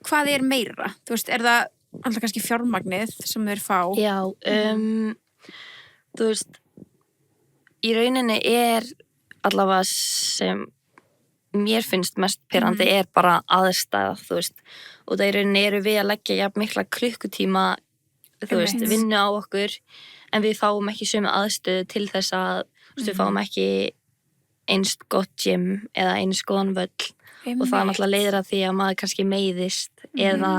hvað er meira? Þú veist, er það alltaf kannski fjármagnið sem þeir fá? Já, þú veist, í rauninni er allavega sem mér finnst mest pirrandi er bara aðstæða, þú veist, og það í rauninni eru við að leggja jafn mikla klukkutíma, þú veist, vinnu á okkur, en við fáum ekki sömu aðstöðu til þess að, þú veist, við fáum ekki einst gott gym eða einst góðan völl og það náttúrulega leiðir að því að maður kannski meiðist eða,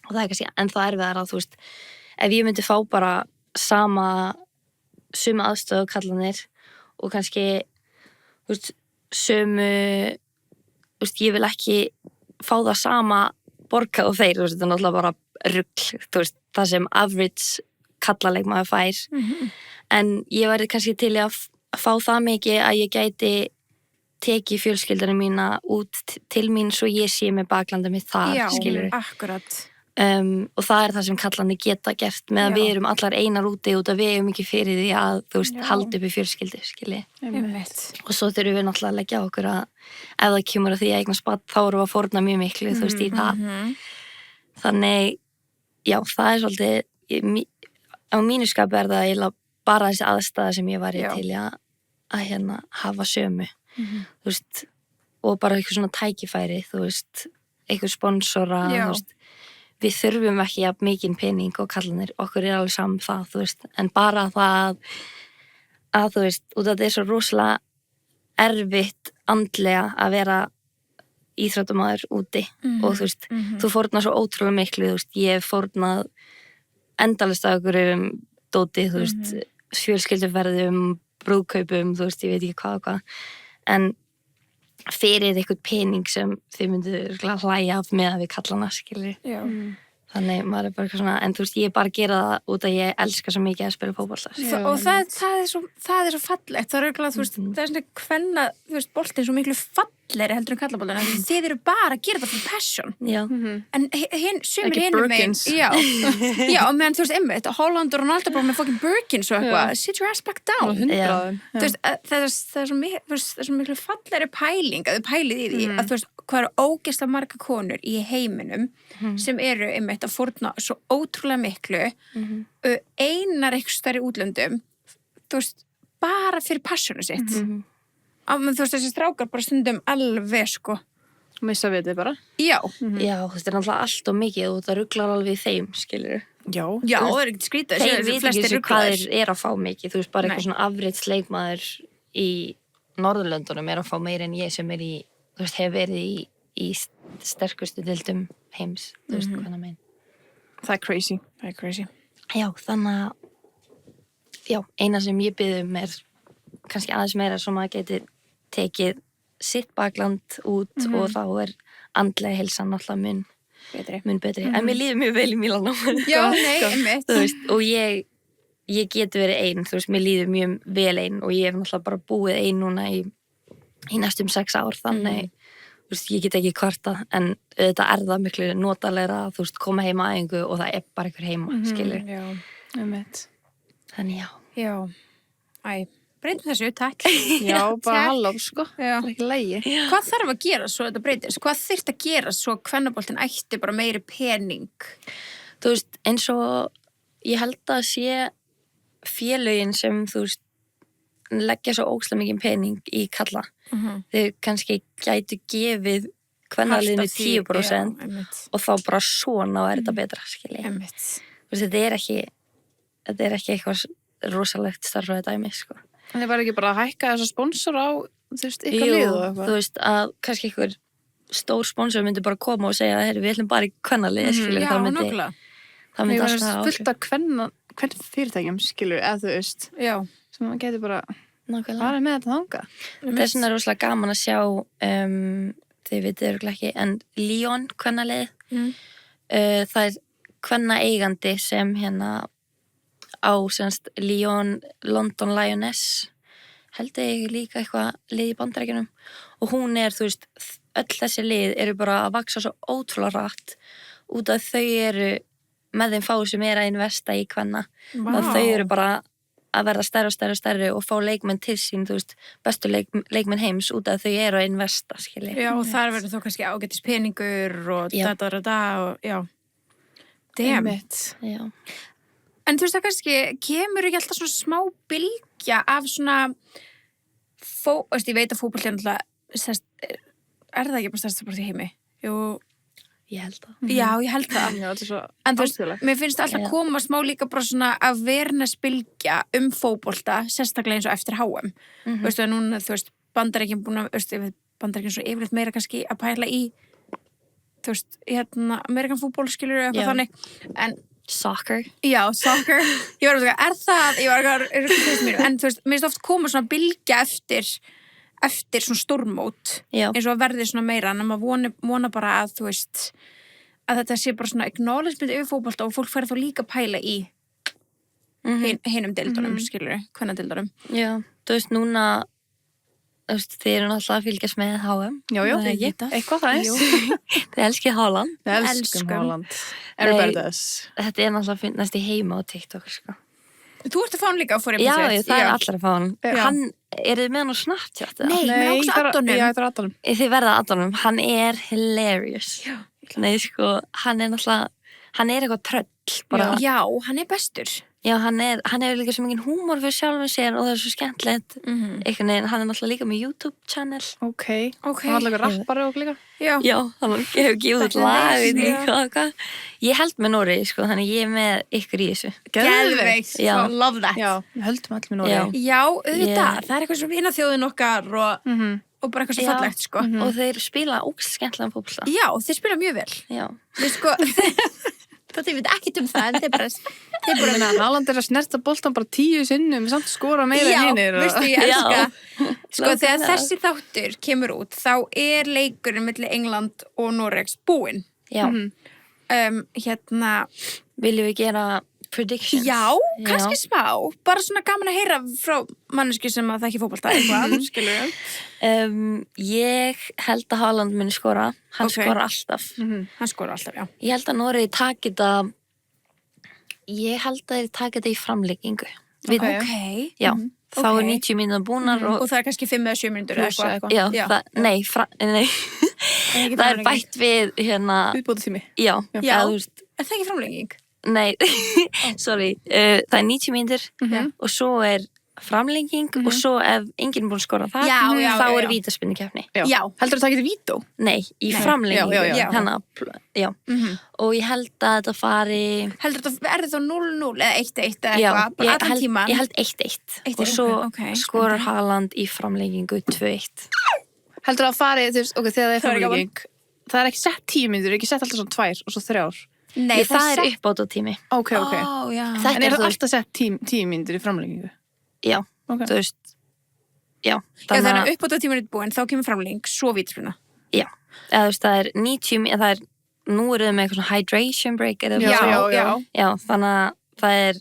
og það er kannski, en það er við að, þú veist, ef ég myndi fá bara sama sömu aðstöðu og kallanir og kannski, þú veist, sömu, þú veist, ég vil ekki fá það sama borgað og þeir, þú veist, þetta er náttúrulega bara rugl, þú veist, það sem average kallaleikmaður fær. En ég væri kannski til í að fá það mikið að ég gæti tekið fjölskyldunum mína út til mín svo ég sé með baklanda mitt þar, skilur. Akkurat. Og það er það sem kallandi geta gert meðan við erum allar einar úti út að við erum ekki fyrir því að, þú veist, halda upp í fjölskyldu, skilji. Og svo þurfum við náttúrulega að leggja á okkur að ef það kemur að því að eignast barn þá erum við að fórna mjög miklu, þú veist, í það. Þannig, já, það er svolítið, á mínu skapi er það eiginlega bara þessi aðstæða sem ég var til að hérna hafa sömu, þú veist, og bara eitthvað svona tækifæri, þú veist, eitthvað sponsora, þú veist, við þurfum ekki jafn mikinn pening og kallanir, okkur er alveg saman það, þú veist, en bara það að þú veist, út af þetta er svo rosalega erfitt andlega að vera íþróttamaður úti og þú veist, þú fórnar svo ótrúlega miklu, þú veist, ég fórnað endalaust af okkur dóti, þú veist, fjölskylduferðum, brúðkaupum, þú veist, ég veit ekki hvað og hvað, en fyrir eitthvað pening sem þið myndu hlæja af með að við kallana, skilur. Þannig maður er bara eitthvað svona, en þú veist, ég er bara að gera það út að ég elska svo mikið að spila fótbolta. Og það er svo fallegt, það er auðvitað, þú veist, það er svona hvenna, þú veist, boltinn svo miklu fallegri heldur en kallaboltinn, en þið eru bara að gera það fyrir passion. En sumir hinum megin, og meðan, þú veist, einmitt, Holland og Ronaldo bara með fucking Birkins og eitthvað, sit your ass back down. Þú veist, það er svo miklu fallegri pæling, að þau pælið í því, að þú veist, hvað eru ógeðslega marga konur í heiminum sem eru einmitt að fórna svo ótrúlega miklu einar eitthvað stærri útlöndum, þú veist, bara fyrir passionu sitt. Þú veist, þessi strákar bara stundum alveg, sko. Missa við þið bara. Já, þetta er náttúrulega allt og mikið og það ruglar alveg í þeim, skilur. Já, það er ekkert skrítið. Þeir veit ekki hvað þeir er að fá mikið, þú veist, bara eitthvað svona afrits leikmaður í Norðurlöndunum er að fá meira en ég sem er í, þú veist, hef verið í sterkustu deildum heims, þú veist hvað það meina. Það er crazy. Já, þannig að, já, eina sem ég bið er kannski aðeins meira sem að geti tekið sitt bakland út og þá er andlega heilsan alltaf mun betri. En mér líður mjög vel í Mílanó. Já, einmitt. Þú veist, og ég geti verið ein, þú veist, mér líður mjög vel ein og ég hef náttúrulega bara búið ein núna í næstum 6 ár, þannig þú veist, ég get ekki kvarta, en auðvitað er það miklu notalegra að þú veist, koma heima að æfingu og það er bara einhver heima, skilur. Já, einmitt. Þannig já. Breytum þessu, takk. Já, bara halló, sko. Það er ekki lægi. Hvað þarf að gera svo þetta breytist? Hvað þyrft að gera svo kvennaboltinn ætti bara meiri pening? Þú veist, eins og ég held að sé félögin sem, þú veist, leggja svo ógeðslega mikið pening í kalla. Þau kannski gætu gefið kvennaliðinu 10% og þá bara svona og er þetta betra, skilji. Þú veist, þetta er ekki eitthvað rosalegt starfræði dæmi, sko. En þið var ekki bara að hækka þessa sponsor á, þú veist, ykkar lið og eitthvað? Þú veist, að kannski einhver stór sponsor myndi bara koma og segja að við ætlum bara í kvennalið, skilju. Já, nokkulega. Það myndi alltaf hafa fullt af hvern fyrirtækjum, skilju, eða þú veist. Já. Sem maður getur bara bara með þetta þanga. Þess vegna er rosalega gaman að sjá, þið vitið örugglega ekki, en Lyon kvennalið, það er kvennaeigandi sem hérna á semst Lyon London Lioness held ég líka eitthvað lið í Bandaríkjunum og hún er, þú veist, öll þessi lið eru bara að vaksa svo ótrúlega rætt út af þau eru með þeim fáu sem er að investa í kvenna og þau eru bara að verða stærri og fá leikmenn til sín, þú veist, bestu leikmenn heims út af þau eru að investa, skilji. Já, og þar verður þó kannski ágætis peningur og og já. Damn. Já. En þú veist það kannski, kemur ekki alltaf svona smá bylgja af svona veist, ég veit að fótbolti er náttúrulega er það ekki bara stærsta sport í heimi? Jú. Ég held það. Já, ég held það. Já, þetta er svo en þú veist, mér finnst alltaf koma smá líka bara svona awareness-bylgja fótbolta, sérstaklega eins og eftir HM. Veistu að núna, þú veist, Bandaríkin búin að, Bandaríkin svo yfirleitt meira kannski að pæla í, þú veist, Amerikan fútból skilur eitthvað þannig, en Soccer. Já, soccer. Ég var að en þú veist, mér finnst oft koma svona bylgja eftir svona stórmót Já. eins og að verði svona meira en maður vona bara að þú veist að þetta sé bara svona acknowledgement yfir fótbolta og fólk færi þá líka að pæla í hinum deildunum, skilurðu, kvennadeildunum. Já, þú veist, núna þú veist, þið eru náttúrulega að fylgjast með HM. Já, Það er ekki. eitthvað það Jú. Þið elskið Haaland. Við Elskum. elskum Haaland. Everybody does. Þetta er náttúrulega finnast í heima á TikTok, sko. Þú ert að fá hann líka á fór Já, það er allar að fá hann. Já. Hann, eru þið með hann á Snapchat? eða? Nei, með okkur addonum. Já, þetta er addonum. Þið verða addonum, hann er hilarious. Já. Nei, sko, hann er náttúrulega, hann er eitthvað tröll, bara. Já, hann er bestur. Já, hann hefur líka svo mikið húmor fyrir sjálfum sér og það er svo skemmtilegt. Einhvern veginn, hann er náttúrulega líka með YouTube-channel. Ok. Ok. Hann var alltaf rappari og líka. Já. Já, hann hefur gefið út lag, veit Já. ég hvað. Ég held með Noregi, sko, þannig ég er með ykkur í þessu. Geðveikt. Já. Love that. Já, við höldum allir með Já. Noregi. Já, auðvitað. Það er eitthvað svo vinaþjóðin okkar og bara eitthvað svo Já. fallegt, sko. Og þeir spila ógst skemmtilegan fótbolta. Já, þeir spila mjög vel. Já. Við sko, þetta ég veit ekkert það, en þeir bara Ég meina, Haaland er að snerta boltan bara 10 sinnum, samt skora meira en hinir. veistu, ég elska. Já. Sko, þegar Nákvæmlega. þessi þáttur kemur út, þá er leikurinn milli England og Noregs búinn. Já. Hérna, Viljum við gera predictions? já, kannski smá. Bara svona gaman að heyra frá manneski sem að það ekki fótbolta eitthvað, skilur við. Ég held að Haaland muni skora. Hann Ok. skora alltaf. Hann skora alltaf, já. Ég held að Noregi taki þetta, ég held að þeir taki þetta í framleggingu. Ok. Já, þá Ok. er 90 mínútur búnar Og og það er kannski 5 eða 7 mínútur Pluss eða eitthvað. já, Já. nei, Ekki það er framlenging. bætt við hérna, Viðbóta tími. já, Já. eða þú veist, Er það ekki framlenging? nei, sorry, það er 90 mínútur og svo er framlenging og svo ef enginn er búin að skora það, Já, já, þá já, er já. vítaspyrnukeppni. Já. Heldur það ekki vító? Nei, í Nei. framlengingu, Já, já, já. Hérna, já. Og ég held að þetta fari, Heldur þetta, er þetta 0-0 eða 1-1 eða já, eitthvað? Bara allan tíman? ég held 1-1 1-1, og svo ok, skorar Haaland í framlengingu 2-1. Heldur það að fari, þú veist, ok, þegar það er Það er framlenging, það er ekki sett 10 mínútur, ekki sett alltaf svona 2 og svo 3. Nei, Það er uppbótartími. Ok, ok. Ó, já. Þetta En er þú það veist- alltaf sett 10 mínútur í framlengingu? Já, Ok. þú veist, já, Já, þannig að uppbóta tíman er búinn, þá kemur framlenging, svo vítaspyrna. já, eða þú veist, það er 90 mínútur, það er, nú eru þau með eitthvað svona hydration break, eða Já, eitthvað já. svona. Já, þannig að það er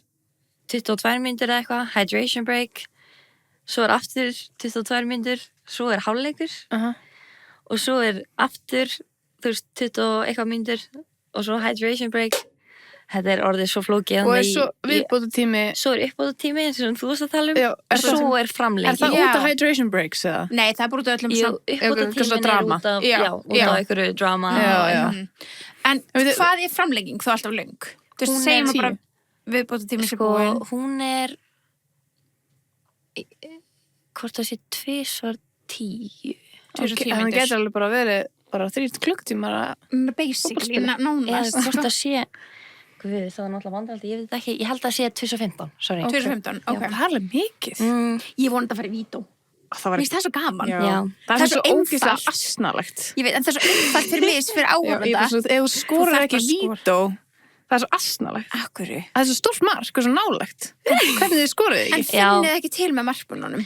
22 mínútur eða eitthvað, hydration break, svo er aftur 22 mínútur, svo er hálfleikur og svo er aftur, þú veist, 20 og eitthvað mínútur og svo hydration break. Þetta er orðið svo flókið. Og er þannig svo viðbóta tími, svo er uppbótartími eins og þú varst að tala um Já, og svo er er framlenging. það Já. út af hydration breaks eða? Nei, það er bara út af öllum Jú, svona... uppbótartímin svona er drama. út af, Já, já, út já. af einhverju drama. Já, og- já. En veit- hvað er framlenging þá alltaf löng? Þú veist, Hún segjum er að bara 10. viðbóta tíma sér Sko, búinn. hún er hvort það sé 2x10. Tvisvar Ok, 10 Þannig mínútur. getur alveg bara verið bara 3 klukktímar að Basically, Fótboltaspili. nánast. Eða hvort það sé Guð, það var náttúrulega vandraldi, ég veit ekki, ég held að það sé 2015, sorry. 2015, ok. það er alveg mikið. Ég vonandi að fara í vító. Það var Mér finnst það svo gaman. Já. Já. Það Það er er svo svo ógeðslega einfalt. asnalegt. Ég veit, en það er svo einfalt fyrir mig, fyrir Já, ég áhörfenda. bara svo, ef þú skorar þarft ekki að skora. vító, það er svo asnalegt. Akkurru. Það er svo stórt mark og svo nálegt. Hvernig þið skoruðu En ekki? Já. finnið ekki til með markbununum.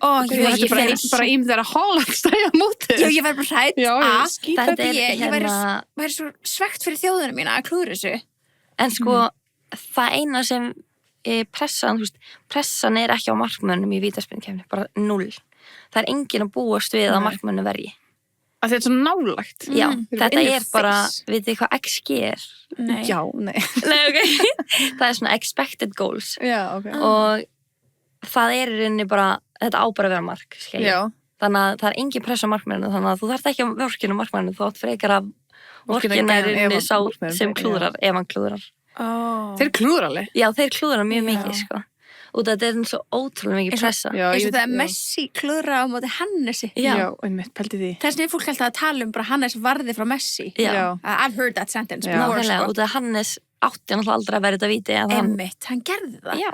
Ó, Þú ég hættu bara, finn bara ím þeirra Haaland stæja mótið. Já, ég væri bara hrætt Já, ég að skýt Þetta þetta. er ég væri hérna, væri svo svegt fyrir þjóðunum mína að klúður þessu. en sko, það eina sem pressan, þú veist, pressan er ekki á markmönnum í vítaspyrnukefni, bara 0. Það er enginn að búast við að Nei. markmönnu verji. Að þetta er svo nálegt. Já, Þeir eru þetta in your er bara, face. veit þið hvað XG er? Nei. Já, nei. Nei, ok. Það er svona expected goals Já, ok. og það er í rauninni bara, þetta á bara að vera mark, skilja. Já, Þannig að það er engin press á markmenninu, þannig að þú þarft ekki að vorkina markmenninu, þú átt frekar að vorkina í ef rauninni hann- sá markmaðurinn sem frekar, klúðrar, ef hann klúðrar. Ó. þeir klúður alveg. Já, þeir klúðrar mjög Já. mikið, sko. Og þetta er svo ótrúlega mikið Eins og- pressa. Já, Eins ég og veit- það er já. Messi klúðra á móti Hannesi. Já. Já, einmitt, pældi því. Þess vegna er fólk alltaf að tala um bara Hannes varði frá Messi. Já. I've heard that sentence Já. before, Nákvæmlega, sko. og það Hannes átti náttúrulega aldrei að vera þetta víti að hann... Einmitt, hann gerði það. Já.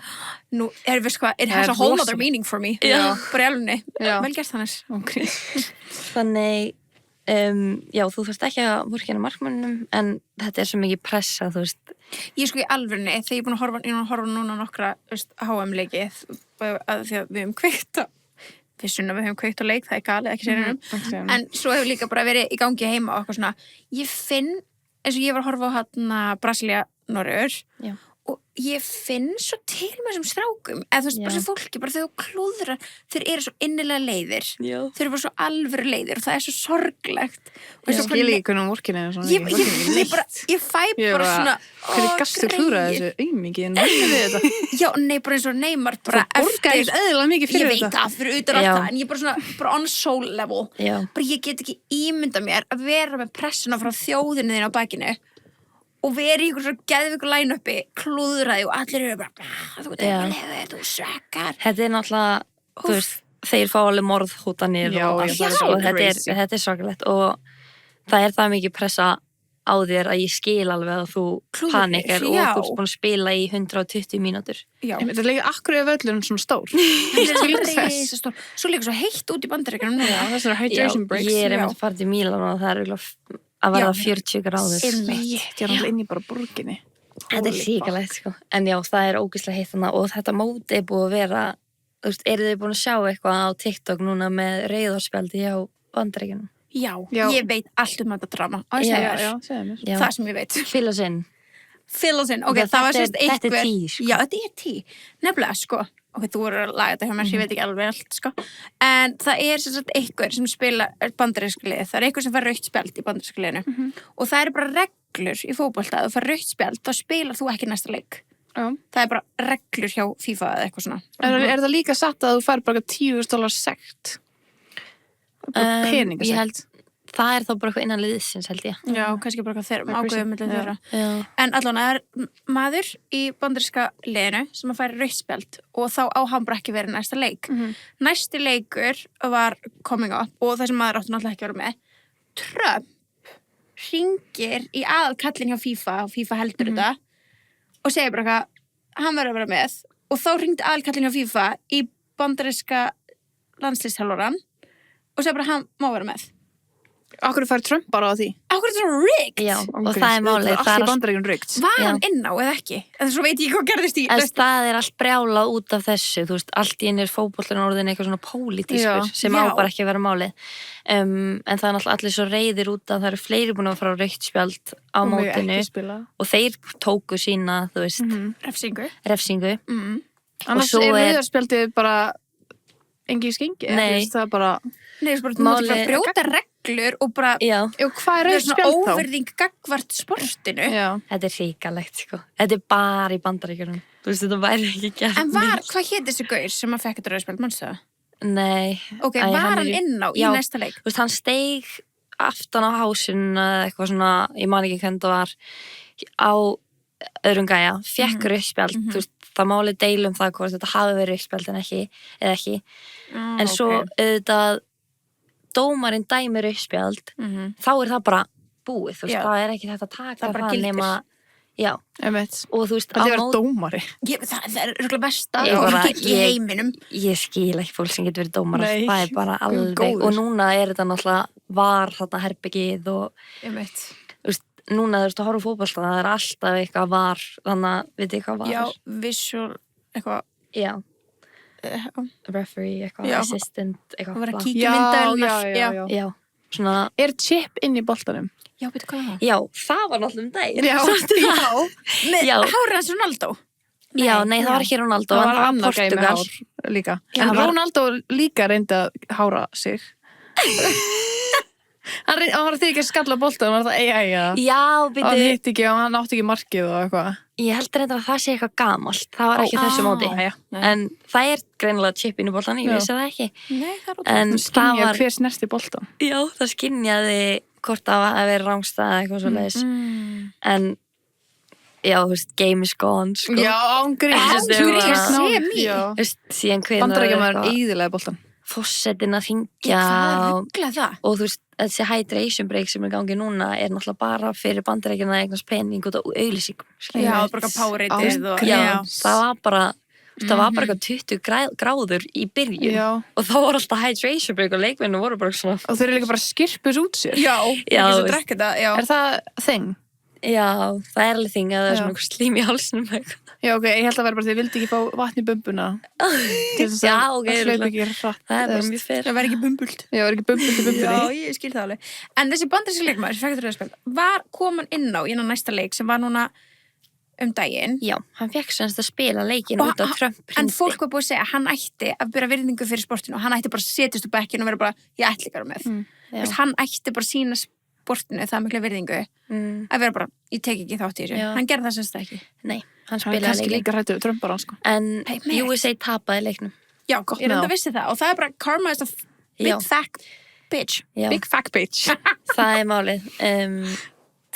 Nú, er við sko, it Það has er a whole other rosalegt. meaning for me. Já. Bara í alveg, Já. vel gert Hannes. Okay. Þannig, já, þú þarft ekki að vorkenna markmönnum en þetta svo mikið pressa, þú veist. Ég sko í alvörunni, þegar ég er búin að horfa núna nokkra HM-leiki að því að við höfum kveikt við höfum kveikt á leik, það galið, ekki sérunum en svo hefur líka bara verið í gangi heima og eitthvað svona, ég finn eins og ég var að horfa á Brasilia Norður og ég finn svo til með þessum strákum eða þú veist, bara sem fólki, bara þegar þú klúðrar þeir eru svo innilega leiðir þeir eru bara svo alvöru leiðir og það svo sorglegt og ég skil ekki hvernig vorkinu er svona ég fæ bara svona hvernig gastu klúðra þessu aumingi en við þetta já, nei, bara eins og Neymar bara borgaðist eðlilega mikið fyrir þetta ég veit að fyrir utan alltaf en ég bara svona, bara on soul level bara ég get ekki ímynda mér að vera með pressuna frá þjóðinni þín á bakinu og verið í einhver svo geðvíku line-upi klúðraði og allir eru bara þú svekkar þetta náttúrulega, þú veist, þeir fá alveg morðhótanir og þetta svakalegt og það það mikið pressa á þér að ég skil alveg að þú panikar og þú ert búin að spila í 120 mínútur þetta líka akkur ef öllum svona stór svo líka svo heitt út í Bandaríkjunum það hydration breaks ég einmitt farið til Mílan og það að verða 40 gráður ég alltaf inn í bara borginni þetta ríkalegt sko en já, það ógeðslega heitt þannig og þetta móti búið að vera þú veist, eru þið búin að sjá eitthvað á TikTok núna með reiðarspjaldi hjá Bandaríkjunum? Já, ég veit allt þetta drama það sem ég veit Fill us in, ok, það var sérst þetta einhver sko. já, þetta tí, nefnilega sko ok, þú voru að laga þetta hjá mér, ég veit ekki alveg allt sko, en það sérst einhver sem spila bandarísku lið, það einhver sem fær rautt spjald í bandarísku liðinu og það bara reglur í fótbolta, að þú fær rautt spjald þá spilar þú ekki næsta leik það bara reglur hjá FIFA eða eitthvað svona er það líka satt að þú fær bara $10,000 sekt pening ég held það þá bara eitthvað innan liðsins held ég já, kannski bara eitthvað þeirra ákveðum milli þeirra en allan það maður í bandaríska liðinu sem að færa rautt spjald og þá á hann bara ekki verið næsta leik næsti leikur var coming up og það sem maður áttu náttúrulega ekki að vera með Trump hringir í aðalkallin hjá FIFA og FIFA heldur þetta og segir bara eitthvað hann verður að vera með og þá hringdi aðalkallin hjá FIFA í bandaríska landsliðsþjálfarann og segir bara hann má vera með Akkur fær Trump bara á því? Akkur þetta rigged? Já, og það málið. Allt í Bandaríkjunum rigged. Var hann inn á eða ekki? En svo veit ég hvað gerðist í. En það allt brjálað út af þessu, þú veist, allt í einu fótboltinn orðin eitthvað svona pólitískur sem á bara ekki að vera málið. En það náttúrulega allir svo reiðir út að það eru fleiri búin að fara á rautt spjald á mótinu og þeir tóku sína, þú veist, refsingu. Annars rauðarspjaldið bara engin skengi? Nei. Það bara... Nei, það er bara að brjóta reglur og bara... Já. Og hvað rauð spjald þá? Óvirðing gagnvart sportinu. Já. Þetta hrikalegt, sko. Þetta bara í Bandaríkjunum. Þú veist, þetta væri ekki gert. En hvað hét þessi gaur sem að fekk þetta rauð spjald, mannstu það? Nei. Ok, var hann inn á í næsta leik? Þú veist, hann steig aftan á hásinn eða eitthvað svona, ég man ekki hvernig það var, á öðrum gæja, fekk rauð spjald, þú veist, það máli deilum það hvort þetta hafi verið rautt spjald en ekki. En svo auðvitað dómarinn dæmir uppspjald þá það bara búið, þú veist, það ekki þetta að taka það nema, já og þú veist, það er dómari það er röglega besta í heiminum ég skil ekki fólk sem getur verið dómar það er bara alveg, og núna þetta náttúrulega var þarna herbyggið og ég veit núna þú veist að horfa fótbolta, það er alltaf eitthvað var, þannig að veit ég hvað var já, visual, eitthvað já referee, eitthvað, assistant eitthvað, það var að kíkja myndaðunar já, svona er chip inn í boltanum? Já, betur hvað það? Já, það var náttúrulega daginn með hárið hans Ronaldo? Já, nei, það var ekki Ronaldo, það var annar gæmi hár líka en Ronaldo líka reyndi að hára sig hann var því ekki að skalla boltan, hann var það AI já, byrju hann hitt ekki og hann átti ekki markið og eitthvað ég held reyndar að það sé eitthvað gamalt það var ekki þessu móti en það er greinilega chip inn í boltan, ég vissi það ekki en það var hver snerti boltan já, það skynjaði hvort að vera rángstað eitthvað svo leiðis en já, þú veist, game is gone sko. já, ángríns síðan hvernig Bandaríkjamaður íðilega boltan fossetin að hringja og þú veist, þessi hydration break sem er gangi núna er náttúrulega bara fyrir Bandaríkjana að eignast pening út á auglýsingum já, bara Powerade það var bara það var bara eitthvað 20 gráður í byrjun Já. og þá var alltaf hydration break og leikmennu voru bara svona Og þeir eru líka bara skirpus út sér. Já, Já, ekki svo veist. drekka þetta, já. Er það þing? já, það er alveg þing að það er Já. svona einhver slím í hálsinum eitthvað. Já, ok, ég held að vera bara því þið vildi ekki fá vatn í bumbuna. Já, ok, Það hlaup ekki hratt. það er bara mjög fyrir Það væri ekki bumbult. Já, það er ekki bumbul til bumbunni. Já, ég skil það alveg. En þessi bandaríski leikmaður sem fekk þetta rauðspjald, var komin inn á næsta leik sem var núna daginn. Já, hann fekk semst að spila leikinn Og út af Trump En fólk var búið að segja að hann ætti að bera virðingu fyrir sportinu og hann ætti bara að setjast á bekkinn og vera bara, ég ætla ekki að vera með. Já. Hann ætti bara að sína sportinu það mikla virðingu að vera bara, ég tek ekki þátt í þessu. Já. Hann gerði það semst ekki. Nei, Það hann er spilaði kannski leikinn líka hrættu trömbar hann, sko. En Hey, mate. USA tapaði leiknum Já, Gott ég með reynda þá. vissi það og það er bara karma is a big Já. fat bitch. Já, Big fat bitch. það er málið sem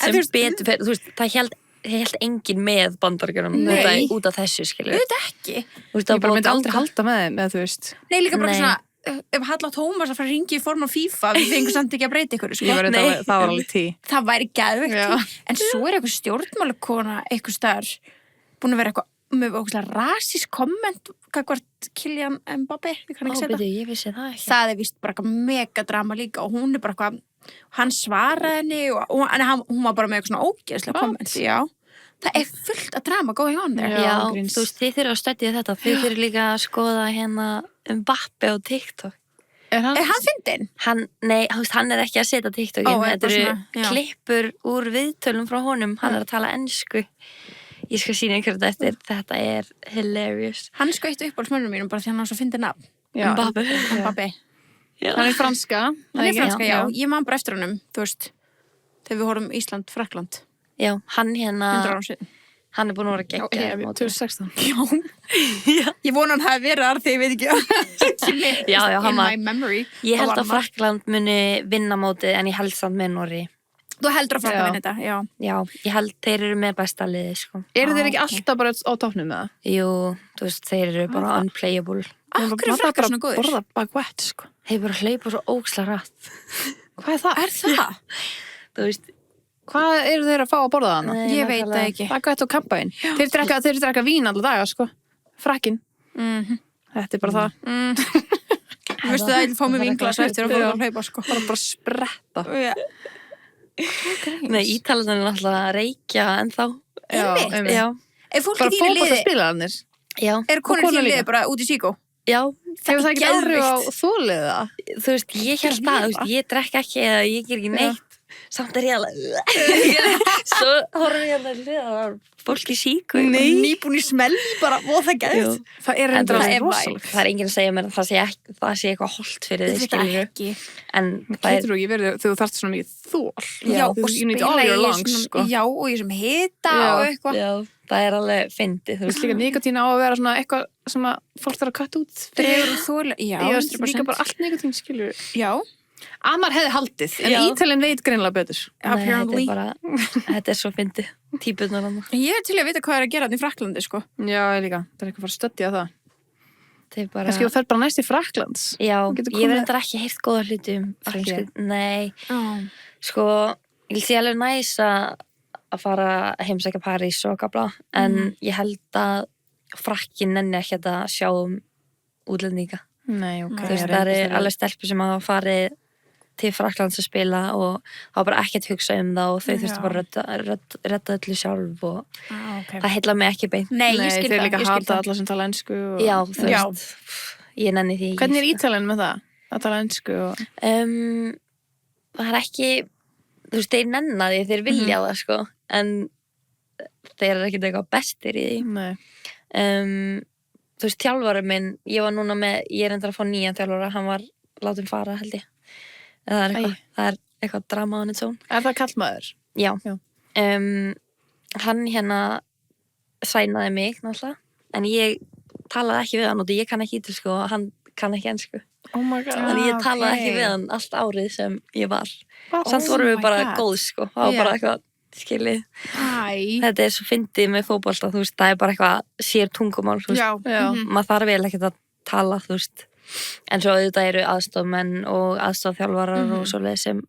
þú veist- betur fyrir, þú veist, það held enginn með bandaríkjunum Nei. út af þessu, skilur Auðvitað ekki. Þú veist, Ég bara búið myndi að aldrei ganga- halda með þeim, eða þú veist. Nei, líka bara Nei. svona, ef Halla Tómas að fara að ringi í form af FIFA, við fengum samt ekki að breyta ykkur, sko. Ég var Nei. það var alveg tí. Það væri geðveikt. Já. En svo er eitthvað stjórnmálakona eitthvað staðar búin að vera eitthvað með ógeðslega rasísk komment hvort Kylian Mbappé, ég kann Ó, ekki segja það. byrju, ég vissi það ekki Það er víst bara eitthvað megadrama líka og hún er bara eitthvað, hann svaraði henni og hún var bara með eitthvað svona ógeðslega What? komment. Já. Það er fullt af drama going on there. Já, Já, gríns. þú veist, þið þurfa að stöddja þetta þið þurfa líka að skoða hérna Mbappé á TikTok Er hann? Er hann fyndinn? Nei, þú veist, hann er ekki að setja TikTokin Ó, er þetta bara eru svona, já. klippur úr viðtölum frá honum hann er að tala ensku ég skal sína einhverju þetta eftir, þetta er hilarious Hann er sko eitt uppáhaldsmönnum mínum bara því hann á svo fyndið nafn. Já. Mbappé Mbappé. Já. Hann er franska. Hann er ekki? franska, já. Ég man bara eftir honum, þú veist, þegar við horfum Ísland-Frakland. Já, hann 100 hérna árum síðan. hann er búin að vera Já, geggja 2016. Já. Ég vona hann hafi verið þar þegar ég veit ekki. Já, já, hann In var- my memory. ég þá held var að hann þar. Frakkland muni vinna mótið en ég held samt með Norri Þú heldur að Já. Frakland vinna þetta, já. já, ég held þeir eru með besta liði sko. Eru þeir Ah, ekki alltaf bara á topnum með það? jú, þú veist, þeir eru bara unplayable Akkur er Frakkar svona góður? Borða baguette, sko. þeir bara hlaupa svo óksla rætt Hvað er það? Er það? þú veist, Hvað eru þeir að fá að borða þarna? Nei, Ég veit það nákvæmlega. ekki. Baguette og kampaðinn. Þeir drekka vín alla daga, sko. Frakkin. Þetta er bara það. Þú veistu það, ég fá mig vinglas eftir að fóra að hlaupa, sko. Bara spretta. Já. nei, Ítalarnir er náttúrulega að reykja ennþá Einmitt. já, Er fólk Bara í þínu fótbolta liði, spilararnir. já, er konur í konur þínu líka. liði bara út í síkó? já Hefur það ekki áhrif á geðveikt. þólið það? þú veist, ég held það, þú veist, ég drekk ekki eða ég ger ekki neitt samt er ég alveg svo horfum ég alveg að fólk í síku Nýbúin í smell bara, og það Jú. gæðist. Það er En endur það alveg er rosalegt. það er enginn að segja mér að það sé eitthvað holdt fyrir þið, Þetta skilur ekki. en það er, Getur þú ekki verið þegar þú þarft svona mikið þól? Já, Þú- og you need spila all í your lungs, þessum, sko. já, og í þessum hita Já. og eitthvað. já, það er alveg fyndið, þú Þú veist veist líka nikotín á að vera svona eitthvað sem að fólk þarf að katta út. Dregur og þóla, já, Ég veist 100%. líka bara allt nikotín, skilur. Já, Amar hefði haldið, en Já. Ítalinn veit greinilega betur. Nei, þetta apparently. er bara, þetta er svo fyndið típurnar hann, Ég er til að vita hvað er að gera þarna í Fraklandi, sko. Já, ég líka. Það er eitthvað að fara að stöddja það. það er bara Kannski þú fer bara næst í Fraklands. já, Þú getur ég komið- verð þetta ekki heyrt góða hluti fransku, nei sko, ég sé alveg næs að fara að heimsækja París og gabla, en ég held að frakkin nenni ekki að sjá útlendinga. Nei, ok. Nei, Þú veist, það eru alveg stelpur sem hafa farið til Fraklands að spila og það var bara ekkert hugsa um það og þau þurftu Já. bara að redda öllu sjálf og Okay. það heilla mig ekki beint. Nei, Nei, ég skil þeir það, líka ég skil hata það. alla sem tala ensku. Og... Já, þú Já. veist, ég nenni því ekki. Hvernig er sko. Ítalinn með það? Að tala ensku og... Það er ekki, þú veist, þeir nenna því, þeir vilja það, sko, en þeir eru ekkert eitthvað bestir í því. Nei. Þú veist, þjálfarinn minn, ég var núna með, ég er endur að fá nýjan þjálfara, hann var látum fara, held ég. Það er eitthvað drama on its own. Er það kallmaður? Já. Já. Hann hérna sænaði mig, náttúrulega, en ég talaði ekki við hann og ég kann ekki ítölsku og hann kann ekki ensku. Oh my god. Þannig ég talaði ok. ekki við hann allt árið sem ég var. What? Samt Oh vorum my við bara God. góð, sko. Það var Já. bara eitthvað, skiljið. Æ. Þetta er svo fyndið með fótbolta, þú veist, það er bara eitthvað sér tungumál, þú veist. Já. Já. Maður þarf vel ekkert að tala, þú veist. En svo auðvitað eru aðstofmenn og aðstofþjálfarar og svoleið sem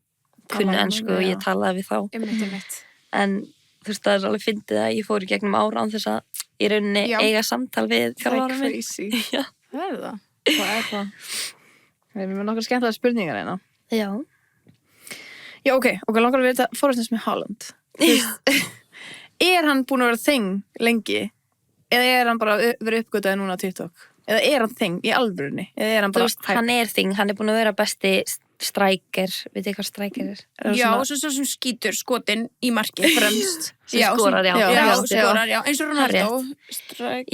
kunnu Tala ensku við, og já. ég talaði við þá. Einmitt. En þú veist, það er alveg fyndið að ég fór í gegnum ára án þess að í rauninni Já. eiga samtal við Það er þjálfarann minn. crazy. Já. Það er það. Hvað er það? Við erum með nokkar skemmtilega spurningar hérna. Já. Já, ok, langar að vita Forrest með Haaland. Er hann búinn að vera þing lengi? Eða er hann bara verið uppgötaði núna á TikTok? Eða er hann þing í alvörunni? Eða er hann Þú bara veist, hann er þing, hann er búin að vera besti strækir, veit ég hvað strækir er? Já, svo sem skýtur skotin í marki fremst. Sem skorar, já. Já, Já. skorar, já. Eins og Ronaldo.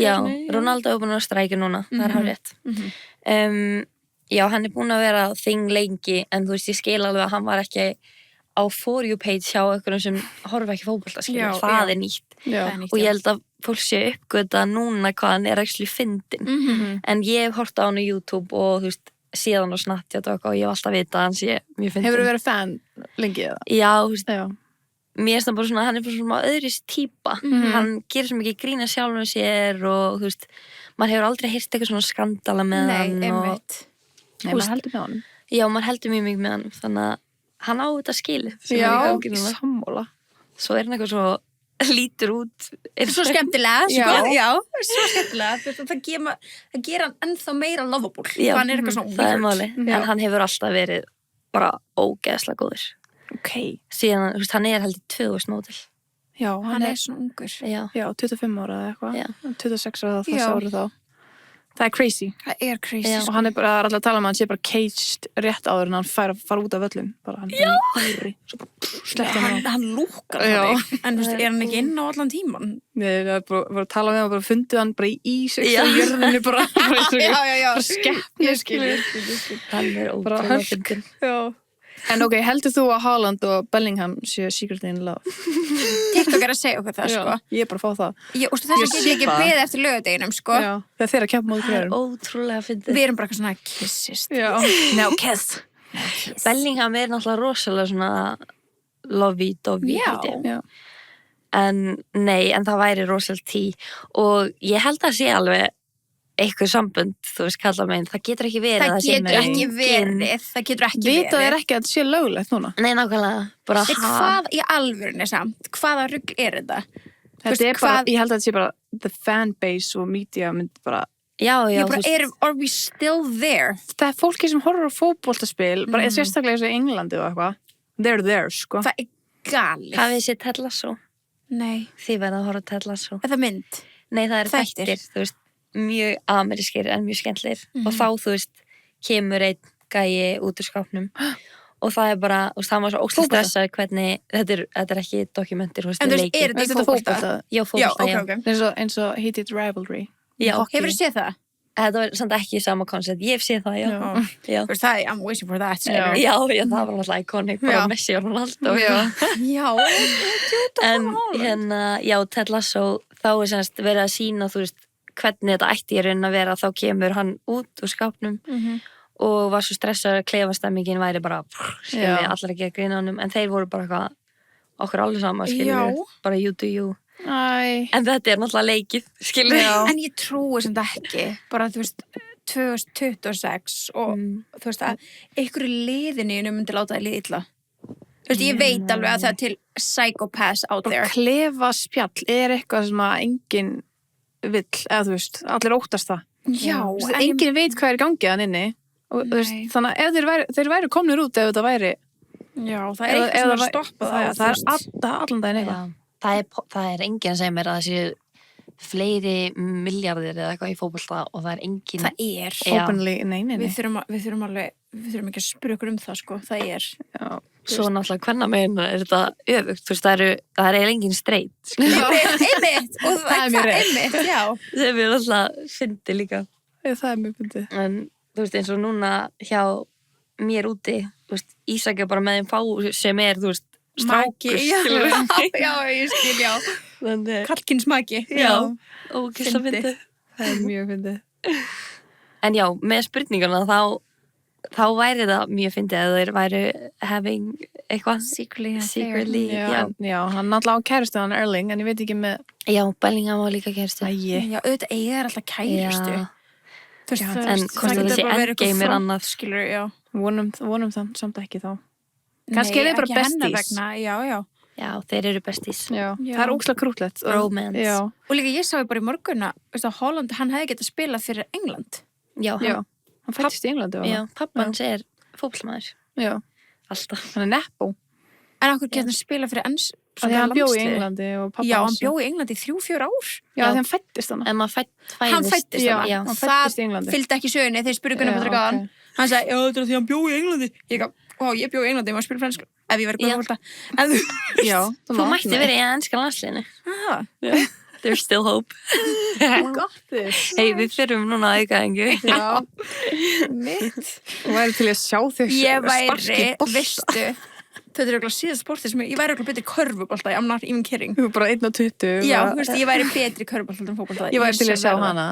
Já, Ronaldo er búin að vera strækir núna, það er hárrétt. Já, hann er búin að vera þing lengi, en þú veist, ég skil alveg að hann var ekki á For You page hjá einhverjum sem horfa ekki fótbolta, Já, það já. er nýtt. Já. Og ég held að fólk sé uppgöta núna hvað hann er actually fyndin. En ég hef hort á hann á YouTube og þú veist, síðan og Snapchat og eitthvað og ég hef alltaf vitað að hann sé mjög fyndin. Hefur þú verið fan lengi eða? Já, þú veist, Já. mér finnst hann bara svona, hann er bara svona öðris típa. Hann gerir svo mikið grína sjálfum sér og þú veist, maður hefur aldrei heyrt eitthvað svona skandala með Nei, hann og einmitt. Nei, maður heldur með honum. já, maður heldur mjög mikið með hann, þannig að hann á þetta skilið sem er í Já, gangi núna. sammála. Svo er hann eitthvað svo lítur út Svo skemmtilega, sko. Já. Já, svo skemmtilega. Þú veist, það gera hann ennþá meira lovable. Já, Hann er eitthvað svona það er weird. máli, en hann hefur alltaf verið bara ógeðslega góður. Ok. Síðan, þú veist, hann er heldur 2000 mótil. Já, Hann er svona ungur. Já, Já, 25 ára eða eitthvað. Já. 26 ára Já. þessu ári þá. Það er crazy. Það er crazy. Já. Og hann er bara alltaf að tala um að hann sé bara caged rétt áður en hann fara út af völlum. Bara hann er bara í húri. Svo bara sleppta hann á. Hann lúkar Já. þannig. En þú veist, er hann ekki inn á allan tíman? Við erum bara að tala með hann og bara fundið hann bara í ís Já. í jörðinni bara. já. Bara skeppni, skilur. hann er Bara ótrúlega hörk. fyndin. Já. En ok, heldur þú að Haaland og Bellingham séu secretly in love? TikTok er að segja okkur það, sko. Ég er bara að fá það. Og þess að get ég ekki það. beðið eftir lögadeginum, sko. Já. Þegar þeir að keppa móti Það er hverjum. ótrúlega fyndin. Við erum bara eitthvað svona kissist. Já. No kiss. Bellingham er náttúrulega rosalega svona lovey-dovey, Já. held ég. Já. En nei, en það væri rosalega tí og ég held að sé alveg eitthvað sambund, þú veist, kalla meginn, það getur ekki verið Það að sé getur ekki engin- verið. Það getur ekki verið. Vita þeir ekki að þetta sé löglegt núna? Nei, nákvæmlega, bara Hvað í alvörunni samt? Hvaða rugl er þetta? Þetta veist, er bara, hvað- ég held að þetta sé bara the fanbase og media mynd bara, Já, Ég þú bara, veist, are we still there? það er fólki sem horfir á fótboltaspil, bara sérstaklega eins og í Englandi og eitthvað, they're there, sko. Það er galið. hafið sér Ted Lasso? Nei. Þið verða að horfa á Ted Lasso. Er það mynd? Nei, það eru Þættir. þættir, þú veist, mjög amerískir en mjög skemmtlir og þá, þú veist, kemur einn gæi út úr skápnum og það er bara, þú veist, hann var svo óslega Fótbolta? stressað hvernig, þetta er ekki dokumentir, þú veist, En þú þetta veist, er þetta í Þetta er fótbolta? fótbolta. Já, Já, fótbolta, ok, já. ok. Eins og Heated Rivalry. Já, Hefur þú séð það? þetta var samt ekki sama koncept, ég hef séð það, já. Já. Já, Þú veist, það er, I'm waiting for that. Já. já, það var alltaf iconic, bara Já. Messi og Ronaldo. Já. Já. En hérna, já, Ted Lasso, þá er semst verið að sína, þú veist, hvernig þetta ætti í raun að vera, þá kemur hann út úr skápnum og var svo stressað að klefastemmingin væri bara, skilur Já. við, allar ekki að grina honum, en þeir voru bara eitthvað, okkur alveg sama, skilur Já. við, bara you do you. Æ. En þetta er náttúrulega leikið, skilur við. Já. En ég trúi sem þetta ekki. Bara, þú veist, 2026 og þú veist að einhverju liðinu myndi láta það líða illa. Þú veist, ég veit alveg að það er til psychopaths out there. Og klefa spjall er eitthvað sem að enginn vill, eða þú veist, allir óttast það. Já, Þú veist, en enginn veit hvað er í gangi hann inni. Og þú veist, Nei. þannig að ef þeir væru komnir út ef þetta væri, Já, það er eitthvað sem er að stoppa það. það er allan daginn eitthvað. Já, það er enginn sem er að það séu fleiri miljardir eða eitthvað í fótbolta og það er enginn. Það er. Já. Openly, nei. Við þurfum ekki að spura ykkur um það, sko. Það er. Já. Svo náttúrulega hvernig meginn er þetta öfugt, þú veist, það er eiginlega enginn streit, Einmitt. Og Það er mjög rétt. Einmitt, já. sem er alltaf fyndi líka. Það er mjög fyndið. En þú veist, eins og núna hjá mér úti, þú veist, Ísak er bara með þeim fá sem er, þú veist, strákur, skilur við. Já, ég skil, já. Þannig, Kallkins maki. já, ógeðslega Fyndið. fyndið. Það er mjög fyndið. En já, með spurninguna þá væri það mjög fyndið að þeir væru having eitthvað. Secretly, já. Já, hann náttúrulega á kæristu hann Erling, en ég veit ekki með Já, Bellingham var líka kæristu. ægi. Já, auðvitað eiga er alltaf kæristu. Já, Þú veist, Já, þú en veist, hvort það það getur sé bara verið eitthvað endgame er front, annað. skilur, já. Vonum það samt ekki þá. Kannski er þið bara Nei, ekki hennar besties. vegna, já. Já, þeir eru bestís. Já, Já. það er ógeðslega krútlegt. Romance. Já, Og líka ég sá bara í morgun að Holland, hann hefði getað spilað fyrir England. Já, já. Hann fættist í Englandi. já, pappans er fótboltamaður. Já, Alltaf. hann er nepo. En okkur getað spilað fyrir Því hann bjó í Englandi og pappa Já, hann hans- bjó í Englandi í 3-4 ár. Já, því hann fættist hann. En maður Hann fæddist Já, þarna. hann fæddist í Það Englandi. fylgdi ekki sögunni þegar spurði Gunnar Patrik á hann. Hann sagði, já, þetta er því hann bjó í Englandi. Ég bjó í Englandi, maður spila fransk. Ef ég verið Já. góða En þú... Já, Þú mætti verið í ennska landsliðinu. Ah, There's still hope. Gottir. Hei, við þurfum núna að auka engu. Já, mitt. Þú væri til að sjá þau Ég sparki væri, bolta. veistu, þetta er okkur síðast sportið sem ég væri okkur betri körfubolta, I'm not even kidding. Þú er bara 1.20. Já, bara- þú veist, ég væri betri körfubolta en fótbolta. Ég væri til að sjá verða. hana.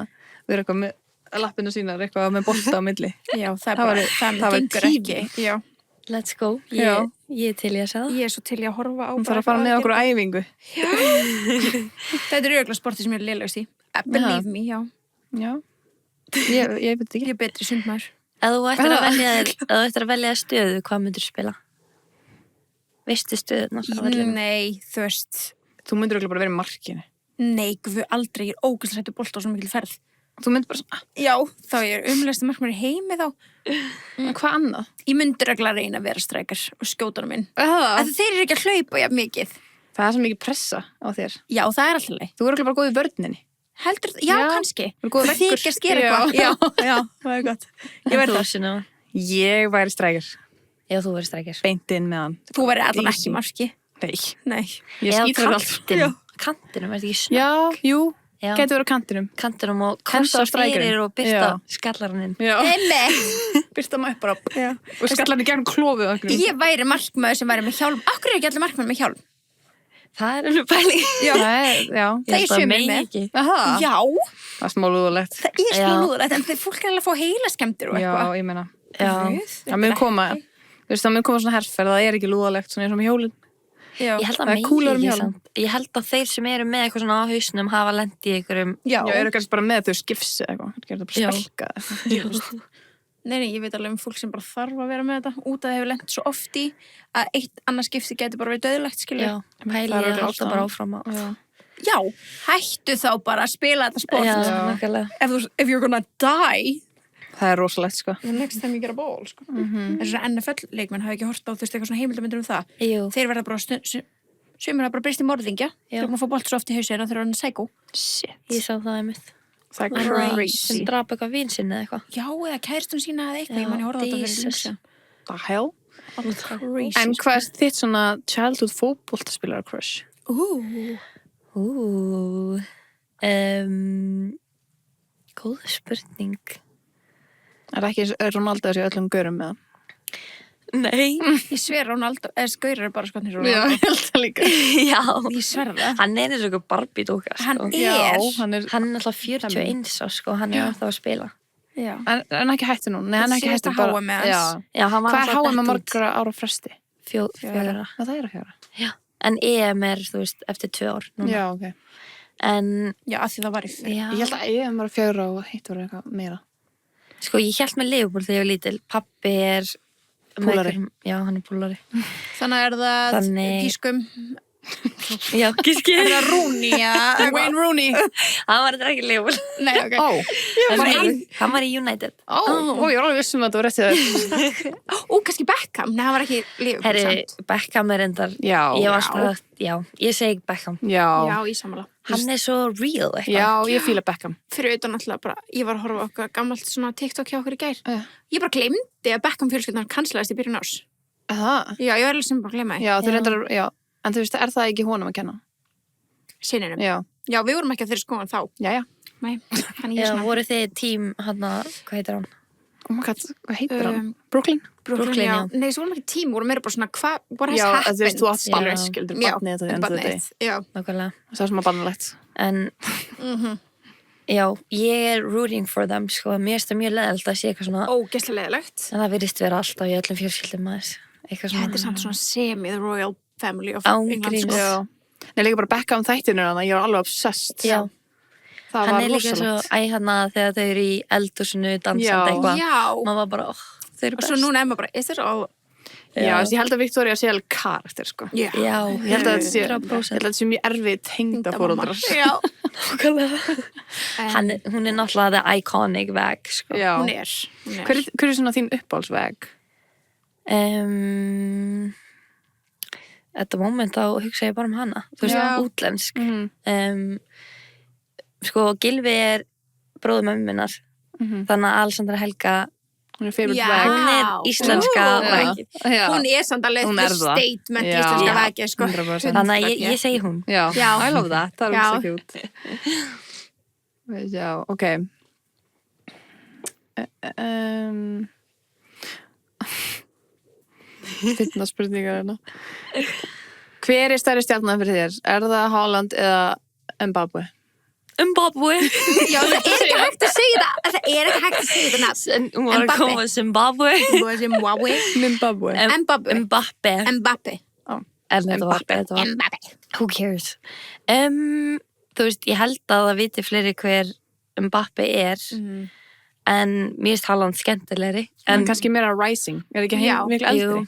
Við erum eitthvað með lappinu sínar, eitthvað með bolta á milli. Já, það er Það bara, væri- það það væri gengur tími. ekki. Já, Let's go. Já. Ég er til í að segja það. ég er svo til í að horfa á Hún þarf að fara með okkur á æfingu. Þetta er auðvitað sportið sem ég er lélegust í. Believe me, já. Já. Ég veit ekki. Ég er betri sundmaður. Ef þú ættir að velja þér, ef þú ættir að velja þér stöðu, hvað myndir þú spila? Veistu stöðuna á vellinum? Nei, þú veist, Þú myndir örugglega bara vera í markinu. nei, guð, aldrei, ég er ógæslega hættu bolta á svo mikil ferð. Þú myndir bara svona, Já, þá ég er umlæstu markmaður í heimi þá. en hvað annað? Ég myndi regla að reyna að vera strækar og skjóta hann minn. Það Þeir eru ekki að hlaupa jafn mikið. er svo mikið pressa á þér. Já, það er alltaf leið. Þú er örugglega bara góð í vörninni. Heldur, já, Já, kannski. þú er góður Það veggur. þykjast gera Já. eitthvað. Já, það er gott. Ég En verð þú, það. Sunna? Ég væri strækir. Já, þú verður strækir. Beint inn með hann. Þú verður allan Easy. ekki í marki. Nei. Nei. Ég skýtur þetta allt. kantinum. Kantinum, er þetta ekki snögg? Já, jú. Já. Gæti verið á kantinum. Kantinum og Henda á krossa strækirinn. fyrir og byrta Já. skallarinn. Já. Nei. Byrta maður upp bara. Já. Og skallar hann í gegn klófið okkur. Ég væri markmaður sem væri með hjálm. Akkur er ekki allir markmaður með hjálm? Það er alveg pæling. Já. Já. Það er sumir megi með. ekki. Aha. Já, Það er smá lúðulegt. það er smá Já. lúðulegt, en þeir fólk er alveg að fá heila skemmtir og Já, eitthvað. ég meina. Já. Guð, Það mun koma, þú veist, það mun koma svona herferð, það er ekki lúðalegt, svona eins og með hjólinn. Já. Ég held að Það er megi kúlur um ekki hjálm. samt. Ég held að þeir sem eru með eitthvað svona á hausnum hafa lent í einhverjum. Já. Já, eru kannski bara með þau skifsi eða eitthvað, það gerir það Já. bara spelka. Nei, ég veit alveg um fólk sem bara þarf að vera með þetta út að það hefur lent svo oft í að eitt annars skipti getur bara verið döðlegt, skilja. Já, Það pælið er að örugglega halda ástæðan. bara áfram á. Já. Já, hættu þá bara að spila þetta sport. Já, Já. nákvæmlega. If you're gonna die, Það er rosalegt, sko. the next time you get a ball, sko. Þess að NFL-leikmenn hafa ekki hort á, þú veist, eitthvað svona heimildamindur um það. Jú, Þeir verða bara, sumir hafa bara breyst í morðingja. Já. Þeir maður fá bolt svo oft í hausinu og þeir eru hann sækó. Shit. ég sá það einmitt. Það er Crazy. crazy. Sem drap eitthvað vín sinni eða eitthvað. Já, eða kærstun sína eða eitthvað, Já, ég man ég horfði á þetta fyrir Jesus. lengsa. The hell? Crazy. En hvað er þitt svona childhood fótboltaspilar crush? Góð spurning. Er það ekki Ronaldo þessi öllum görum með hann? Nei. Ég sver Ronaldo, eða skaurir er bara skotnir Já, Ronaldo. ég held það líka. Já. Ég sver það. Hann er eins og eitthvað Barbie-dúka, sko. Hann er. Já, hann er, Hann er alltaf 41 á, sko. Hann er alltaf að spila. Já. en ekki hættu nú. Nei, hann er ekki Síðasta hættu bara. HM með hans. Já. Já, hann var Hvað er alltaf HM með dett út. margra ára fresti? Fjóra. Já, það er að fjóra. Já. En EM er, þú veist, eftir 2 ár. Núna. Já, ok. En, Já, að því það var í fyrir. já. Ég held að ég var fjóra og hitt var eitthvað meira. Sko, ég held með Liverpool þegar ég var lítil. Pappi er... með Púlari. einhverjum- Já, hann er púlari. Þannig er það Þannig- gískum. Já, gíski. Er það Rooney, já? Wayne Rooney. Hann var þetta ekki Liverpool. Nei, ok. Ó, Hann var í United. ég var alveg vissum að það var réttið þér. Ó, kannski Beckham. Nei, hann var ekki Liverpool Herri, samt. Beckham er endar. Já. Ég var Já. alltaf, já, ég segi Beckham. Já. Já, í samanlega. Hann er svo real eitthvað. Já, ég fíla Beckham. Fyrir utan alltaf bara, ég var að horfa á okkar gammalt svona TikTok hjá okkur í gær. Já. Ég bara glemdi að Beckham fjölskyldunar kanslaðist í byrjun ás. Það? Já, ég var alveg sem bara að glemma því. Já, þú Já. reyndar, já. En þú veist, er það ekki honum að kenna? Sinninum. Já. Já, við vorum ekki að þeirri skoðan þá. Jæja. Nei, þannig ég Já, svona. voru þið tím, hann hvað heitir hann? Oh my god, hvað heitir hann? Um, Brooklyn? Brooklyn, já. Nei, svo vorum ekki tím, vorum meira bara svona, what has Já, happened? þú veist, þú átt Já. barnið, skildur, Já, barnið þetta í endur þetta. Barnið, já. Nákvæmlega. Það er sem að barnilegt. En, já, ég er rooting for them, sko. Mér finnst það mjög leðalt að sé eitthvað svona, Ógeðslega leiðilegt. en það virðist vera alltaf í öllum fjölskyldum maður. Eitthvað svona. Þetta er samt svona semi-the royal family of Án England, gríns. sko. Já. Nei, líka bara Beckham þættinur hann, ég var alveg obsessed. Já, Það hann var er líka svo, rosalegt. hann þegar þau eru í eldhúsinu Já. dansandi eitthvað. Já. Maður var bara, þau eru Og best. svo núna er maður bara, is it all... Já, ég held að Victoria sé alveg karakter, sko. Já. Já, Ég held að þetta sé, 100%. mjög erfið tengdafóreldrar. Já. Hún náttúrulega the iconic veg, sko. Já. Hún er. Hver svona þín uppáhaldsveg? At the moment þá hugsa ég bara hana. Þú veist, Já. útlensk. Sko, Gylfi bróður mömmu minnar. Þannig að Alexandra Helga, Hún favorite Já. veg. hún íslenska Ú. vegið. Já. Hún er samt alveg Hún er the það. statement Já. íslenska Já. vegið, sko. 100%. Þannig að ég segi hún. Já. Já. I love that. Það Já. er svo cute. Já, ok. Finna spurningar hérna. Hver er stærri stjarnan fyrir þér? Er það Haaland eða Mbappé? Zimbabwe. Já, það er ekki hægt að segja það. Það er ekki hægt að segja það nafn. Hún var að Mbappé. koma Zimbabwe. Zimbabwe. Mbappé. Mbappé. Mbappé. Mbappé. Mbappé. Who cares? Þú veist, ég held að það viti fleiri hver Mbappé er, en mér finnst Haaland skemmtilegri. En kannski meira rising. Er ekki Já. miklu eldri? Jú.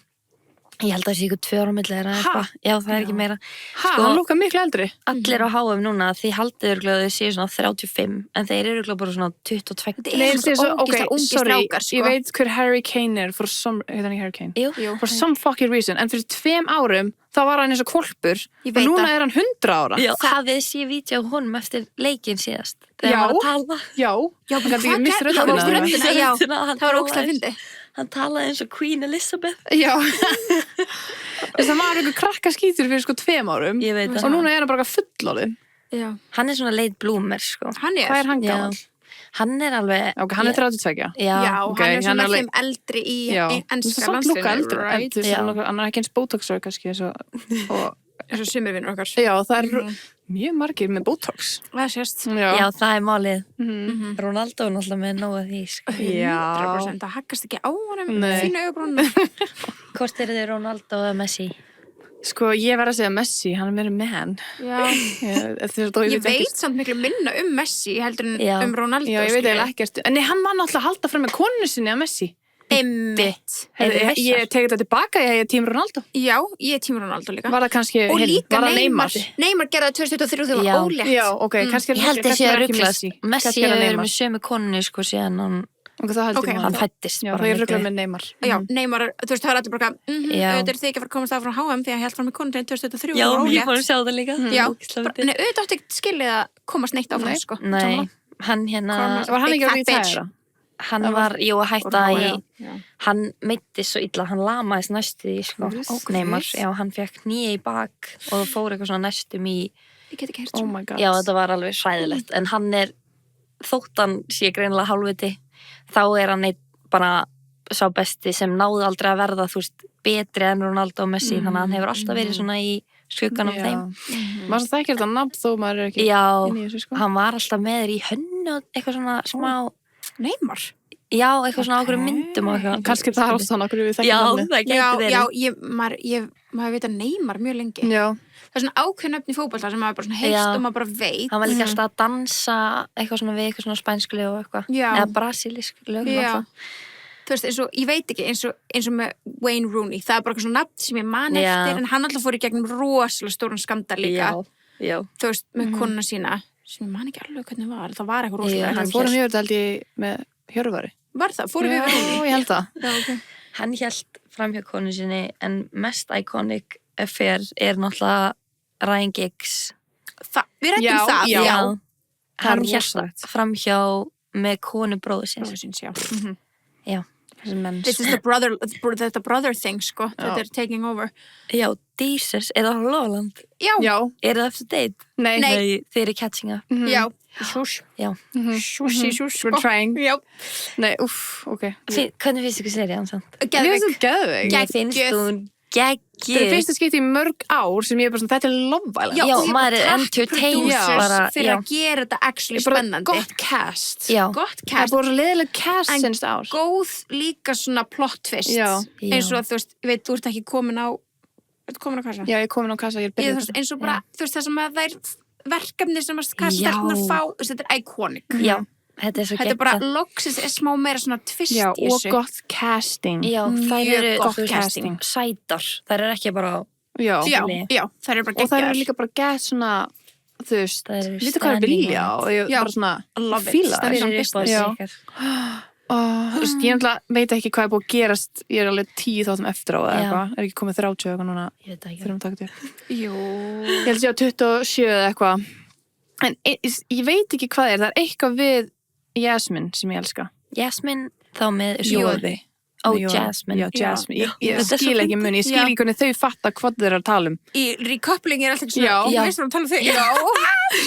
Ég held að það sé ykkur 2 ára milli þeirra eða eitthvað. Já, það er ekki meira. Ha, hann lúkar miklu eldri. Allir á HM núna, því haldið örgulega þau séu svona 35, en þeir eru örgulega bara svona 22. Þetta er svo ógeðslega ungir strákar, sko. Ég veit hver Harry Kane er, for some, heitir hann ekki Harry Kane? Jú. For some fucking reason, en fyrir 2 árum, þá var hann eins og hvolpur, Ég og veit núna það. er hann 100 ára. Já, hafið séð vídeo á honum eftir leikinn síðast. Þegar Já. hann var að tala. Já, Já, hann gæti ekki mist hann röddina. missti röddina, já. Hann Það var talaði ógeðslega eins- fyndið. Hann talaði eins og Queen Elizabeth. Já. Þess að maður einhver krakka skítur fyrir sko 2 árum. Ég veit Og það. núna er hann bara fullorðinn. Já. Hann er svona late bloomer, sko. Hann er. Hvað er hann Já. gamall? Hann er alveg... Ok, hann er 32. Já. Já, ok, hann er hann svona er alveg- þeim eldri í Já. ennska Samt lúka landsliðinu, eldri. En right? þú veist, hann er ekki eins botoxur kannski. Og, Eins og sumir vinnur okkar. já, það er mjög margir með botox. Það sést. Já, það er málið. Mhm. Ronaldo er náttúrulega með nóg að því, sko. Já. 100%. Það haggast ekki á honum. Nei. Fínu augabrúnum. Hvort eru þið Ronaldo eða Messi? Sko, ég verð að segja Messi, hann er meira man. Já. Ég veit samt miklu minna Messi heldur en Já. Ronaldo. Já, ég veit eiginlega ekkert. En nei, hann var náttúrulega að halda fram með konu sinni að Messi. Einmitt. Ég teki þetta tilbaka, ég er tím Ronaldo. Já, ég er tímur Ronaldo líka. Var það kannski Og líka var það Neymar. Neymar gerði það 2023 þegar Já. það var ólétt. Já, ok, kannski Ég held að kannski sé að ekki rugglast. Messi Kannski er það hefur verið Neymar. með sömu konu, sko, síðan hann Ok, það heldur Ok, ég hann það. fættist Já, bara. það er held rugglað ég. með Neymar. Já, Neymar, þú veist, það var allir bara Já. auðvitað er þið ekki að fara að komast af frá HM því að ég held fram í konundin 2023 Já, og var ég ólétt. fór að sjá það líka. Já, Ógeðslega bara- fyndið. nei, auðvitað átti ekki skilið að komast neitt áfram, Nei. sko. Nei, hann hérna, Var hann Big ekki að fat bitch. rítæra? hann var, jú, að hætta Já, í, já. hann meittist svo illa, hann lamaðist næstu því, sko. Ok. Neymar, já, hann fekk nýja í bak og fór eitthvað svona næstum í, Ég get ekki heyrt Oh svona. my god. já, þetta var alveg hræðilegt, en hann er, þótt hann sé greinilega hálfviti, þá er hann einn bara sá besti sem náði aldrei að verða, þú veist, betri en Ronaldo og Messi, þannig að hann hefur alltaf verið svona í skugganum þeim. Maður það ekki þetta nafn þó maður er ekki Já, inn í þessu sko. hann var alltaf með þér í hönnu og eitthvað svona smá, Neymar? já, eitthvað svona ákveður myndum og eitthvað. Kannski það er ástæðan okkur við Já, þekkjum nafnið. það Já, gæti já, verið. maður veit að Neymar mjög lengi. Já. Það er svona ákveðin öfni fótbolta sem maður bara svona heyrst Já. og maður bara veit. Hann var líka alltaf að dansa eitthvað svona við eitthvað svona spænsku lög og eitthvað. Já. Eða brasilísk lög. Já. náttúrulega. Þú veist, eins og, ég veit ekki, eins og með Wayne Rooney, það er bara eitthvað svona nafn sem ég man Já. eftir, en hann alltaf fór í gegnum rosalega stóran skandal líka. Já, já. Þú veist, með konuna sína, sem ég man ekki alveg hvernig var, það var eitthvað Já, rosalega. hann Við fórum yfir þetta held ég með Hjörvari. Var það? Fórum við Já, verið ég held það. Já, ok. Hann hélt fram hjá konu sinni en mest iconic affair er náttúrulega Ryan Giggs. Við rættum Já, það. já. Hann Það er hélt rosalegt. fram hjá með konu bróður sinns. Bróður síns, já. Já. Þessi menn. This is the brother thing, sko. Þetta er taking over. Já, Jesus, er það á Lóland? Já, Já. Er það eftir date? Nei. Nei. Þeir eru catching up. já. Sjús. Já. Sjúsi, sjús, sko. We're trying. Já. Nei, uff, ok. Hvernig finnst ykkur serían samt? Mér Geðveik. finnst það geðveik. Mér finnst hún Það er geggjuð. fyrsta skipti í mörg ár sem ég er bara svona, þetta er Love Island. Já, og ég maður er bara takk entertained producers bara, fyrir já. að gera þetta actually Bara spennandi. gott cast. Já. Gott Það er cast. búin svo leðileg cast En sinnst ár. Góð líka svona plot twist. Já. Eins og þú veist, ég veit, þú ert ekki komin á, ertu komin á kassa? Já, ég er komin á kassa, ég er Ég, þú byrjuð. veist, eins og bara, þú veist, það sem að það er verkefni sem að kastarnar Já. fá, þú veist, þetta er iconic. Já, Þetta er svo Þetta er bara, geggjað. loksins er smá meira svona tvist Já, í og þessu. gott casting. Já, þær Mjög eru gott þú veist, casting. sætar. Þær eru ekki bara, Já. Já, Lí. já, það eru bara Og það geggjar. eru líka bara gett svona, þú veist, Það eru veitu hvað er standing vilja on og ég Já. bara svona Love it. fíla Það er það. svona fyrir upp á business. Já. sig. Þú veist, ég náttúrulega veit ekki hvað er búið að gerast, ég er alveg 10 þáttum eftir á eða Já. eitthvað, er ekki komið 30 eitthvað núna Ég veit það ekki. þegar við taktum. Jú. Ég held að ég á 27 eða eitthvað. En ég veit ekki hvað það er eitthvað við Jasmine sem ég elska. Jasmine þá með Jóði. Ó, Jóði. Jasmine. Já, Jasmine. Ég Þetta er svo skil ekki fyndið. mun, ég skil Já. ekki hvernig þau fatta hvað þeir eru að tala um. Í recoupling er alltaf Já. svona, Já. ég veist hvað að tala um þau. Já.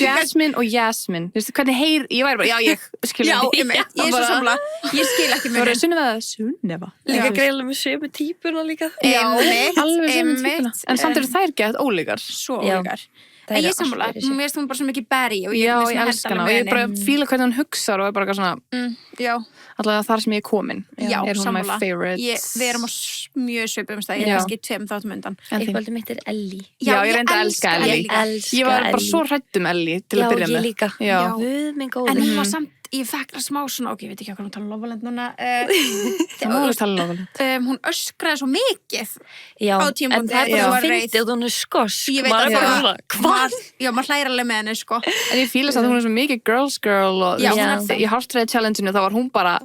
Jasmine og Jasmine. Þú veist, hvernig ég væri bara, já, ég skil Já, ekki. ég er svo samla. Ég skil ekki Það voru muninn. Sunneva. Líka Já. greiðlega með sömu típuna líka. Einmitt, Alveg sem einmitt. típuna. En samt eru þær gett ólíkar. Svo Já. ólíkar. Það En eru ég samla, allt verið sér. mér finnst hún bara svo mikið berry og Já, finnst ég hún elska henda hana og alveg ég með bara henni. fíla hvernig hún hugsar og er bara eitthvað svona, Já, allavega þar sem ég er komin. já, Er hún my sammála. favorite? Við erum á mjög svipum stað, ég Já. er kannski 2 þáttum undan. En þín? Uppáldið mitt er Ellie. Já, ég reyndi að elska Ellie. Ég elska Ég var bara Ellie. svo hrædd um Ellie til Já, að byrja ég með. líka. Já. Guð minn En góður. hún var samt, ég fekk það smá svona, ok, ég veit ekki hvað hún tala um Lofaland núna, Það má alveg tala nákvæmlega. hún öskraði svo mikið Já, á en tímapunkti það er þegar bara hún svo var fyndið reið. og hún er skosk. Ég veit Maður að er bara það. svona, hvað? Já, maður hlægir alveg með henni, sko. En ég fíla samt að hún er svo mikið girls girl og Já, þú hún veist, er það. í Heartthread challenge-inu þá var hún bara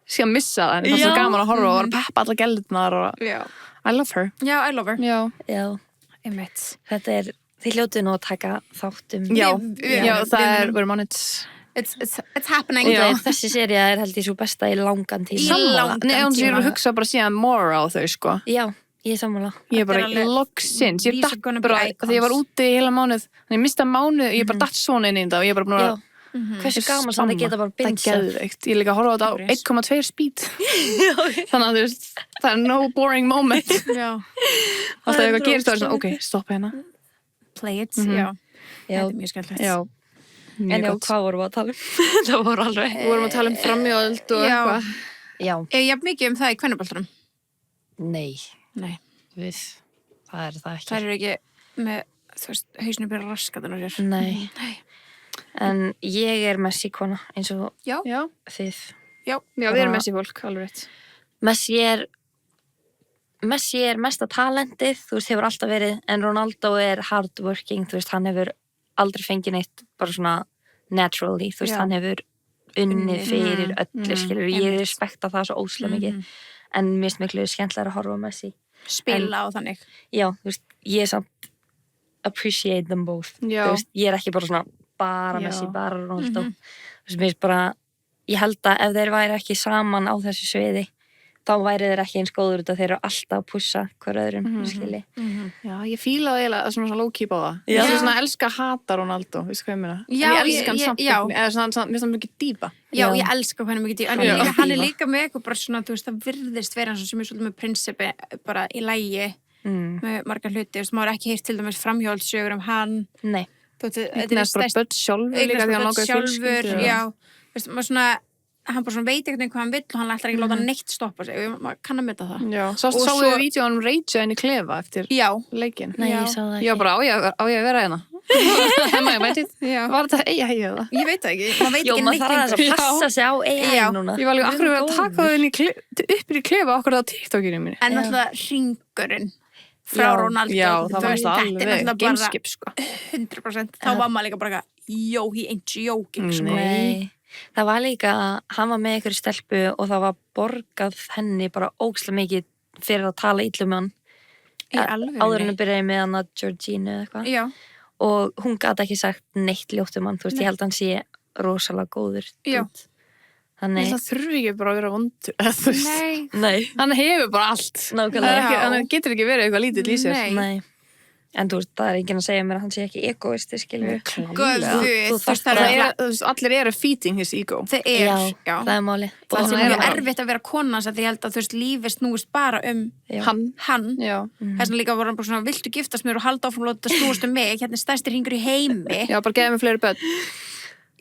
sé að missa það, en það er svo Já. gaman að horfa og var að peppa alla gældirnar og Já. I love her. Já, I love her. Já. Já, Einmitt. þetta er, þið hljótið nú að taka þáttum. Já, við- já, við það er, munum- we're on it. It's happening. Og þessi seria er held ég svo besta í langan tíma. Sammála. Nei, en ég er tíma. að hugsa bara síðan more á þau, sko. Já, ég er sammála. Ég er bara Þetta er alveg- loksins, ég These are datt gonna be bara, icons. þegar ég var úti í heila mánuð, þannig ég mista mánuð, ég bara datt svona inn í þetta og ég er bara búin Já, að hversu gaman samt að geta bara Það er binsa. geðveikt, ég er líka að horfa á þetta á 1,2 speed. Þannig að þú veist, það er no boring moment. Já. Alltaf Það er eitthvað gerist og er svona, ógeðslega ok, stoppa hérna. Play it, já. Já, Þetta er mjög skemmtilegt. Já, en mjög já, gott. hvað vorum við að tala um? Það voru alveg. Við vorum að tala um framjóðöld og Já. eitthvað. Já, Ég hef mikið um það í kvennaboltanum. nei, Nei, við, það er það ekki. það eru ekki með, þú veist, hausinu byrja raskatan á sér. Nei, en ég er Messi-kona eins og Já. Já, þið. já, við erum Messi fólk, alveg rétt. Messi er mesta talentið, þú veist, hefur alltaf verið, en Ronaldo er hardworking, þú veist, hann hefur aldrei fengið neitt bara svona naturally, þú veist, Já. hann hefur unnið fyrir öllu, skilur, ég einmitt. respekta það svo óslega mikið, en mér finnst miklu skemmtilega að horfa á Messi. Spila og þannig. Já, þú veist, ég er samt appreciate them both, Já. þú veist, ég er ekki bara svona bara Já. Messi, bara Ronaldo, þú veist, mér finnst bara, ég held að ef þeir væri ekki saman á þessu sviði, þá væri þeir ekki eins góður út að þeir eru alltaf að pussa hver öðrum, skilji. Já, ég fíla það eiginlega svona low-key á það. Já. Ég er svona að elska hata Ronaldo, veistu hvað ég meina? Já, En ég elska hann ég- samt já. ekki, eða svona, mér finnst hann mikið dýpa. Já, Já. ég elska hvað hann er mikið dýr. En Já. líka, hann er Díva. líka með eitthvað bara svona, þú veist, það virðist vera eins og sem er svolítið með prinsipi bara í lægi með margar hluti. Þú veist, maður er ekki heyrt til dæmis framhjóldsögur um hann. Nei, Þú veist, Eignast bara börn sjálfur líka því hann langaði sjálfur, fjölskyldu. já. Þú veist, maður svona, hann bara svona veit eitthvað hvað hann vill og hann ætlar ekki að láta neitt stoppa sig. Og maður kann að meta það. Já, Og sástu svo- við vídjónum Rage inn í klefa eftir Já. leikinn. nei, Já. ég sá það Ég var ekki. bara á ég að vera hérna. Hemma ég veit Já. Var þetta eiga það? Ég veit það ekki. Maður veit Jó, ekki maður neitt þarf aðeins að lengur. passa sig á AI Já. núna. Ég var líka, akkur verið að Guð taka góður. það inn í upp í klefa okkur á TikTokinu minni. En Já. náttúrulega hringurinn frá Já. Ronaldo. Já, þú það var veist, þetta er alveg náttúrulega bara gameskip, sko. 100%. Þá var maður líka bara eitthvað, yo, he ain't joking, sko. Nei, það var líka, hann var með ykkur stelpu og það var borgað henni bara ókslega mikið fyrir að tala illa um hann. Í alvörunni? Áður en að byrjaði með hann að Georgina eða eitthvað. Já. Og hún gat ekki sagt neitt ljótt um hann, þú veist, Nei. ég held að hann sé rosalega góður. Já. dude. Þannig, Það þurfi ekki bara að vera vondur. Þú veist. Nei. nei, Hann hefur bara allt. Það er nákvæmlega. ekki, hann getur ekki verið eitthvað lítill í sér. Nei. Nei. En þú veist, það er enginn að segja mér að hann sé ekki egoisti, skilur. Guð, Þú þú þarft veist, það Það er er, þú veist, allir eru feeding his ego. það er, Já, já. það er máli. Það Og er hann er mjög bara- erfitt að vera kona þess að ég held að þú veist, lífið snúist bara um Já. hann. Já. Þess vegna líka voru hann bara svona, viltu giftast mér og halda áfram og láta þetta snúast um mig, hérna er stærsti hringur í heimi. Já, bara geða mig fleiri börn.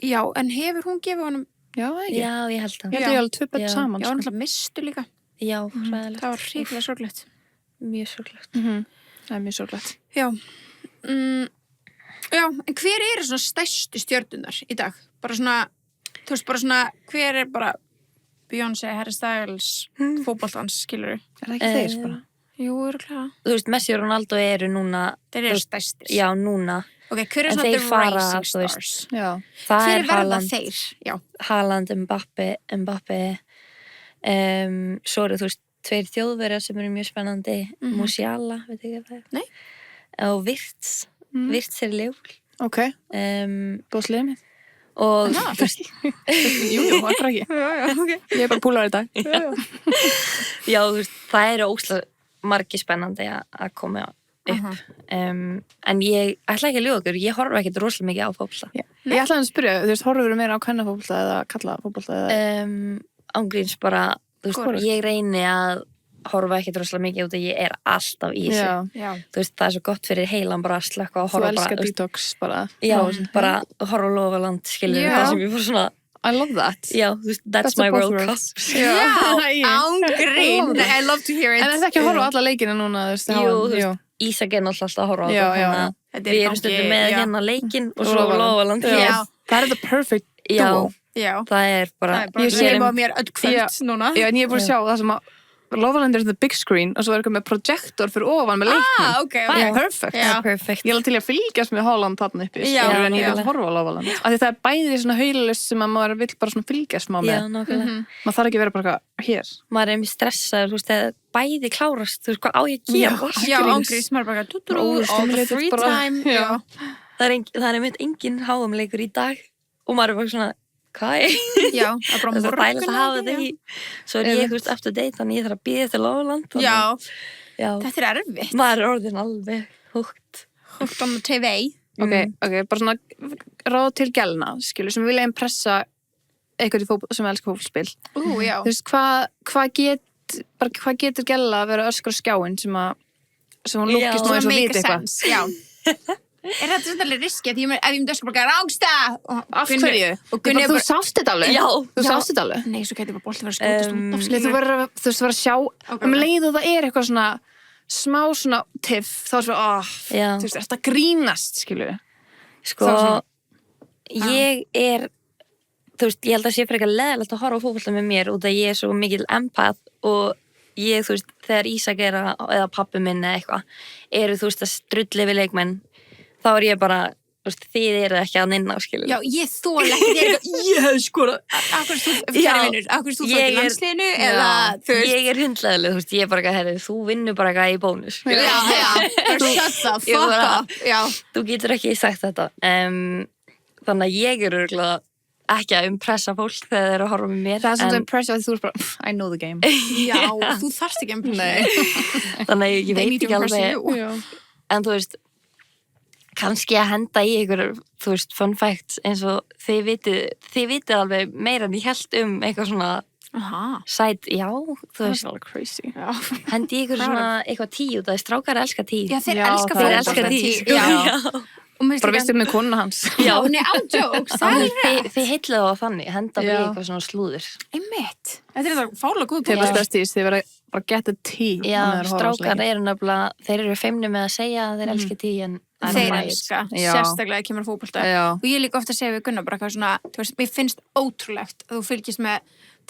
Já, en hefur hún gefið honum, Já, ekki. Já, ég held það. Ég held að ég alveg 2 börn Já. saman. já, sko. hann alltaf mistu líka. Já, hræðilegt. Það var hrikalega sorglegt. Mjög sorglegt. Það er mjög sorglegt. Já. Já, en hver eru svona stærstu stjörnunar í dag? Bara svona, þú veist, bara svona, hver er bara Beyoncé, Harry Styles, fótboltans, skilur Er það ekki þeir bara? Jú, örugglega. Þú veist, Messi og Ronaldo eru núna Þeir eru stærstir. Já, núna Ok, hver er En svona þeir the fara, rising þú veist, stars? Já. Það Hver er verða Haaland þeir? Já. Haaland, Mbappe Svo eru, þú veist, 2 þjóðverjar sem eru mjög spennandi Musiala, veit ekki hvað það er Nei. Og Wirtz Wirtz er ljúl Ok, búið sliðið mitt. Og þú veist, Jú, það er ekki. Já, ok. Ég er bara púlar í dag. já, þú veist, það eru óslega margir spennandi að koma upp En ég ætla ekki að ljúga ykkur, ég horfa ekkert rosalega mikið á fótbolta Ég ætlaði að spyrja, þú veist, horfur meira á kvennafótbolta eða karlafótbolta eða... Ángríns bara, þú veist, Hvorugt. ég reyni að horfa ekkert rosalega mikið út og ég er alltaf í þessu Já. Þú veist, það er svo gott fyrir heilan bara að slökka og Þú horfa elskar bara detox bara. Já, bara horfa á Lofaland, skilur Já. það sem ég fór svona I love that. Já, þú veist, that's the my both World worlds. Cup Já, ángrín. I love to hear it. En er það ekki að horfa á alla leikina núna, þú veist? Jú, þú veist, Ísak er náttúrulega alltaf að horfa á Já, það já, þannig já. að Þetta er Við í erum gangi, stundum með já. hérna leikinn og Og svo Lofaland. Lofaland Já. hér. Það er the perfect Já, duo. Já. það er bara Það er bara Ég sé sem um- á mér öll kvöld núna. Já, en ég er búin að sjá það sem að Lofaland er the big screen og svo er eitthvað með projektor fyrir ofan með leiknum. Ok, Það ok. er perfect. Já. Það er perfect Ég er alveg til að fylgjast með Haaland þarna uppi, Já, skilur, en ég já. vil horfa á Lofaland. Af því það er bæði svona haulust sem að maður vill bara svona fylgjast má Já, með. nákvæmlega Maður þarf ekki að vera bara eitthvað hér. Maður er mjög stressaður, þú veist, þegar bæði klárast Þú veist, hvað á ég að gera? Já, Ángríns. ángríns, maður bara Bara all the overstimulated free bara. time. Já. Það er einmitt engin háumleikur í dag og maður er bara svona, hvað er? Já, það er bara Það er morgun. dælt að hafa þetta í Svo er ég, þú veist, up to date Þannig ég þarf að býða til Lofaland Já, Já, þetta er erfitt. maður er orðin alveg húgt Hótt á TV. Ok, bara svona ráð til gælna, skilur, sem vilja impressa eitthvað í fótboll, sem elskar fótbollspil. Já. Þú veist, hvað getur gæla að vera öskra skjáin sem hún Já. lúkist nú eins og make viti eitthvað? sense, já. Er þetta svolítið riski? Ef ég myndi öskra bara rángsta! Af hverju? Og Gunni er Þú bara... sást þetta alveg? Já. Þú sást þetta alveg? Nei, svo gæti bara boltið verið að skjótast út af Þú skilur. veist, þú verður að sjá Ok. leið og það er eitthvað svona smá svona tiff, þá er svona, Já. þú veist, þetta grínast, skilur við? Sko, Það var ég er Þú veist, ég held að sé fyrir eitthvað leðilegt að horfa á fótbolta með mér út að ég er svo mikil empath og ég, þú veist, þegar Ísak er eða pabbi minn eða eitthvað eru, þú veist, að strulli við leikmenn þá er ég bara, þú veist, þið eru ekki að nynna, skilur Já, ég þóla ekki þér eitthvað, ég hef skorað. Akkur þú, Já. kæri vinnur, akkur þú þá Ég ekki er- landsliðinu eða, þú veist. Ég er hundleðileg, þú veist, ég er bara eitthvað, herri, þú vinnur bara eitthvað í bónus skilur. Já, bara shut the Ég fuck bara- up. Já. Þú getur ekki sagt þetta þannig að ég er örugglega ekki að impressa fólk þegar þeir eru að horfa með mér Það er svona en, impressive að þú er bara, I know the game. Já, þú þarft ekki að impressa. þannig að ég They veit need to ekki impress alveg you. Já. en þú veist kannski að henda í ykkur þú veist, fun facts eins og þið vitið alveg meira en ég held eitthvað svona Aha. sæt, já, þú Það veist er alveg crazy. Já. hendi í ykkur svona eitthvað tíu, það er strákar elska tíu Já, þeir Já, elska það þeir er elska fótbolta. tíu Já. Og mér finnst Bara líka- vistu með konuna hans. Já, nei, ándjóks, það er rétt. þið heitlaðu á þannig, henda bara í Já. eitthvað svona slúður Einmitt. Þetta er það fálega góð Til punktur. að stærstís, þið verða bara get the tea. já, á meðan þeir horfa á strákar leikinn. eru nefnilega þeir eru feimni með að segja að þeir elski tíu en Þeir right. elska, Já. sérstaklega að kemur fótbolta. Já. Og ég er líka ofta að segja við Gunnar bara eitthvað svona, þú veist, mér finnst ótrúlegt að þú fylgist með,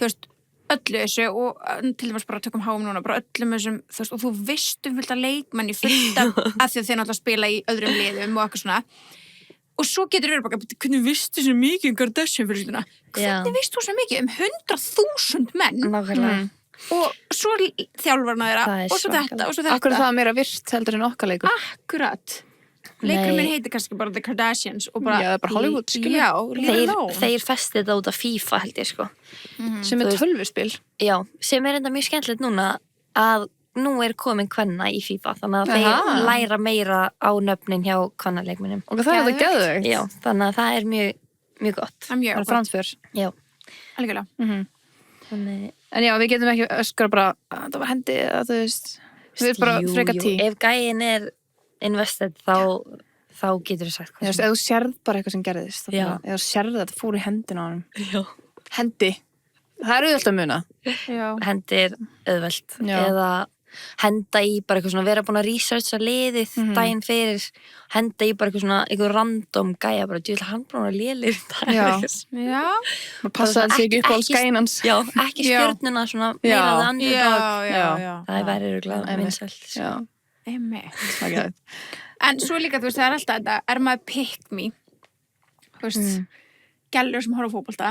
þú veist, öllu þessu og til dæmis bara tökum háum núna, bara öllum þessum, þú veist, og þú veist fullt af leikmanni fullt af, af því að þeir náttúrulega spila í öðrum liðum og eitthvað svona. Og svo getur verið bara, hvernig vistu svo mikið Kardashian fyrir svona? Já. Hvernig vistu svo mikið 100.000 menn? nákvæmlega Og svo þjálfarna þeirra, Það er og svo svakalegt. þetta, og svo þetta. Akkur er það meira virt heldur en okkar leikur? Akkurat. Leikurinn Nei. minn heitir kannski bara The Kardashians og bara... Já, það er bara Hollywood, skilur. Já, leave it alone. þeir festi þetta út af FIFA held ég sko Sem er tölvuspil. já, sem er enda mjög skemmtilegt núna að nú er komin kvenna í FIFA þannig að þeir Aha. læra meira á nöfnin hjá kvennaleikmunum Og það er þetta Geðveikt. geðveikt. já, þannig að það er mjög gott Það er mjög Það er framför. já, algjörlega. þannig En já, við getum ekki öskra bara, "Ah, það var hendi, að þú veist. Við erum bara jú, freka jú, tí. ef gæin er invested þá getur þú sagt Þú veist, ef þú sérð bara eitthvað sem gerðist, þá Já. bara, ef þú sérð að þetta fór í hendina á honum. já. Hendi. Það er auðvitað að muna. Já. hendir auðvelt Já. eða henda í bara eitthvað svona, vera búin að researcha liðið daginn fyrir, henda í bara eitthvað svona, eitthvað random gæja, bara djúvel hann búin að lélir Já. Maður passaði sig ekki upp á alls gæinn hans. Já, ekki stjörnuna svona meiraði underdog. Já. Það væri örugglega vinsælt. Já. Einmitt. En svo líka, þú veist, það er alltaf þetta, er maður pick me, þú veist, gælur sem horfa á fótbolta,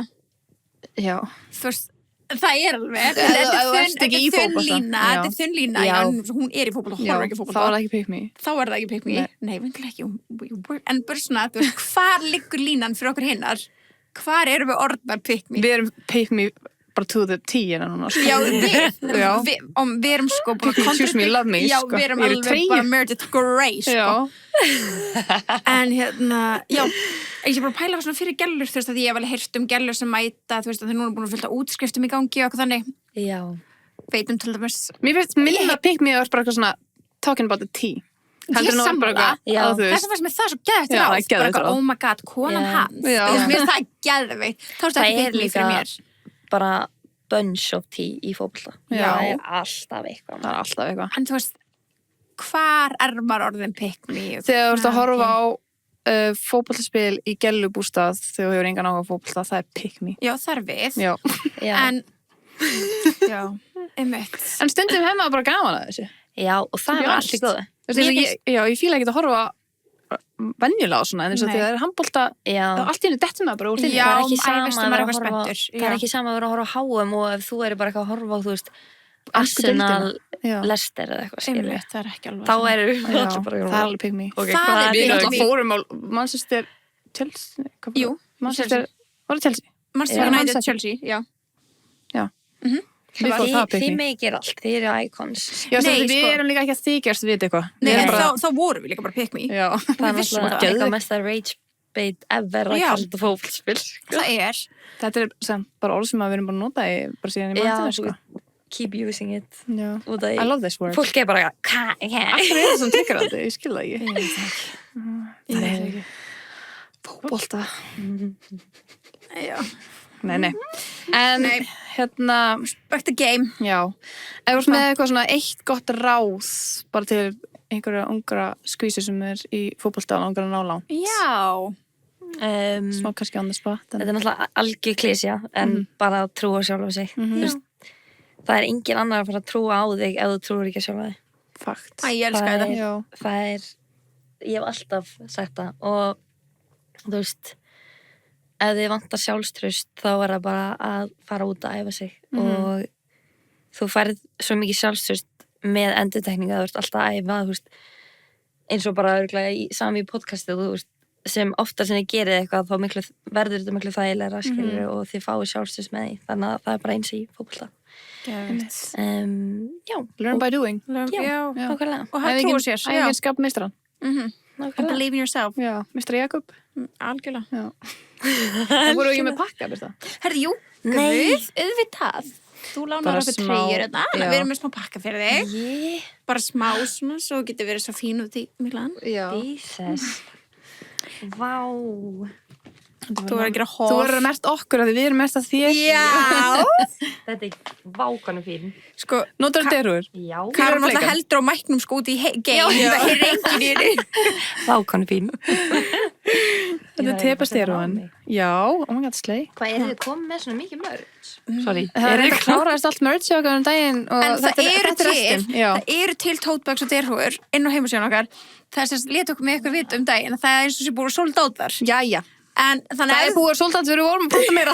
Já. þú veist, það er alveg, Ef þú ert ekki í fótbolta. þetta er þunn lína, Já. hún er í fótbolta, Já, horfa ekki á þá fótbolta, er það ekki pick me. þá er það ekki pick me, nei, vindilega ekki, en bara svona, þú veist, hvar liggur línan fyrir okkur hinnar, hvar erum við orðnar pick me? Við erum pick me bara to the T núna, sko. Já, Já. við erum sko bara Choose me, love me, já, sko. við erum Ég er í alveg treyju. bara Meredith Grey, sko. Já. En já, ég sé bara að pæla svona fyrir gælur, þú veist, að ég hef alveg heyrt gælur sem mæta, þú veist, að þeir núna búin að fylgta útskriftum í gangi og eitthvað þannig, Já. veitum til dæmis. Mér finnst minna pick me að bara eitthvað svona talking about the tea. Ég sammála. Já. Þess vegna það svo geðveikt Já, ráð, það er geðveikt bara eitthvað, ráð. oh my god, konan Já. hans, Já. þú veist, mér finnst það geðveikt, þá er Það þetta er ekki líka fyrir mér. bara bunch of tea í fótbolta. Já. Það er alltaf eitthvað. Það er alltaf eitthvað. En þú veist, hvar er maður orðin pick me? Þegar þú ert að horfa á fótboltaspil í gellubústað þegar þú hefur engan áhuga á fótbolta, það er pick me. Já, það er við, Já. Já. en, já, einmitt. En stundum hefur maður bara gaman að þessu. Já, og það To be er honest. allt í góðu. Þú veist, ég fíla ekki að horfa venjulega á svona, en eins og Nei. þegar það er handbolta, Já. þá allt í henni dettur maður bara úr því. Já, Það er ekki æ, sama veistu, að maður er vera eitthvað að horfa- spenntur. Það er Já. ekki sama að vera að horfa á HM og ef þú er bara eitthvað að horfa á, þú veist, Ensku Arsenal, Já. Leicester eða eitthvað, skilur. Einmitt, það er ekki alveg Þá svona. eru Já, allir bara það er alveg pick me. Ok, Það hvað er er Við pick erum me. alltaf fórum á Manchester Chelsea. Hvað var Jú, það? Manchester, var það Chelsea? Manchester Já. United, Man Chelsea, já. Við fórum það pick Þið me. meikir allt, þið eru icons. Já, Nei, við sko. erum líka ekki að þykjast við eitthvað. Nei, Við en erum bara- þá vorum við líka bara pick me. Já. Það er Við vissum náttúrulega það. eitthvað mesta rage bait ever að Já. kalla þetta fótboltaspil. Það er. Þetta er sem bara orð sem við erum bara að nota bara síðan í Já, mannstæðinu, sko. Keep using it. Já. Út af I því- love this word. Fólk er bara, hvað? Akkur er það sem tekur þetta, ég skil það ekki. Ég veit það ekki. Ég veit það ekki. Fótbolta. Já. Nei. En Nei. hérna, Back to game. já. Ef þú ert með eitthvað svona eitt gott ráð bara til einhverja ungra skvísi sem er í fótbolta og ungra nálán. Já. Smá kannski on the spot. Þetta er náttúrulega algjör klísja, en bara að trúa sjálf á sig. Þú veist, það er engin annar að fara að trúa á þig ef þú trúir ekki sjálf á þig. Fakt. Æ, ég elska Það þetta. er- Já. Það er, ég hef alltaf sagt það og þú veist, ef þið vantar sjálfstraust þá er það bara að fara út að æfa sig og þú færð svo mikið sjálfstraust með endurtekninga, þú veist, alltaf að æfa, þú veist, eins og bara örugglega í sami podcastið, þú veist, sem ofta sem þið gerið eitthvað þá verður þetta miklu þægilegra, skilur, og þið fáið sjálfstraust með því, þannig að það er bara eins í fótbolta. Já, Learn by doing. Já. nákvæmlega. Og hann trúið sér. Já. Æfingin skap meistran. And believe in yourself. Já. Mr. Jakob. Algjörlega. Já. Það voru ekki með pakka, veist það? Herði, jú. Nei. Guð, auðvitað. Þú lánar Bara okkur smá, treyjur þetta. já. Við erum með smá pakka fyrir þig. Yeah, Bara smá svona, svo getur verið svo fín út í Milan. Já. Jesus. Vá. Þú verður að gera Þú hóf. verður að merta okkur að við erum mert að þér. Já. Þetta er vákanu fín. Sko, Notar derur. Já. Karin Fleika. alltaf heldur á mæknum sko út í game. Það er engin í henni. Vákanu fín. Þetta er tepasteruan. Já, oh my god, slay. Hvað er þið komið með svona mikið mörg? Sorry. Það er ekki kláraðist allt merch hjá okkur um daginn og En það eru þetta er restin. til, Já. það eru til totebags og derhúur inn á heimasíðan okkar. Það er sem sagt, leta okkur með ykkur vita um daginn að það er eins og sé búið að sold out þar. Jæja. En þannig Það er búið að svolítið að við vorum að prata meira.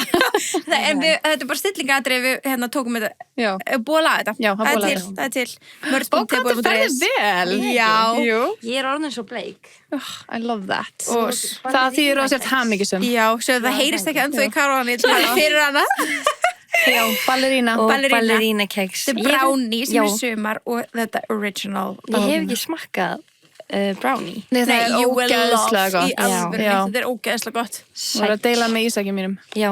þetta er bara stillingadrið við hérna tókum þetta, Já. búið að laga þetta. Já, það er búið að laga til, það er til. Og hvað þetta ferði vel. Já. Jú. Ég er orðin svo bleik. I love that. Og það þýðir að sért hamingisum. já, svo það heyrist ekki ennþá í Karóni fyrir hana. Já, ballerína. Og Ballerína. ballerína keks. Þetta er brownie sem Já. er sumar og þetta original. Ég hef ekki smakkað brownie. Nei, það er you will ógeðslega love í gott. alvöru. Já. Þetta er ógeðslega gott. Þú verður að deila með ísækjum mínum. Já.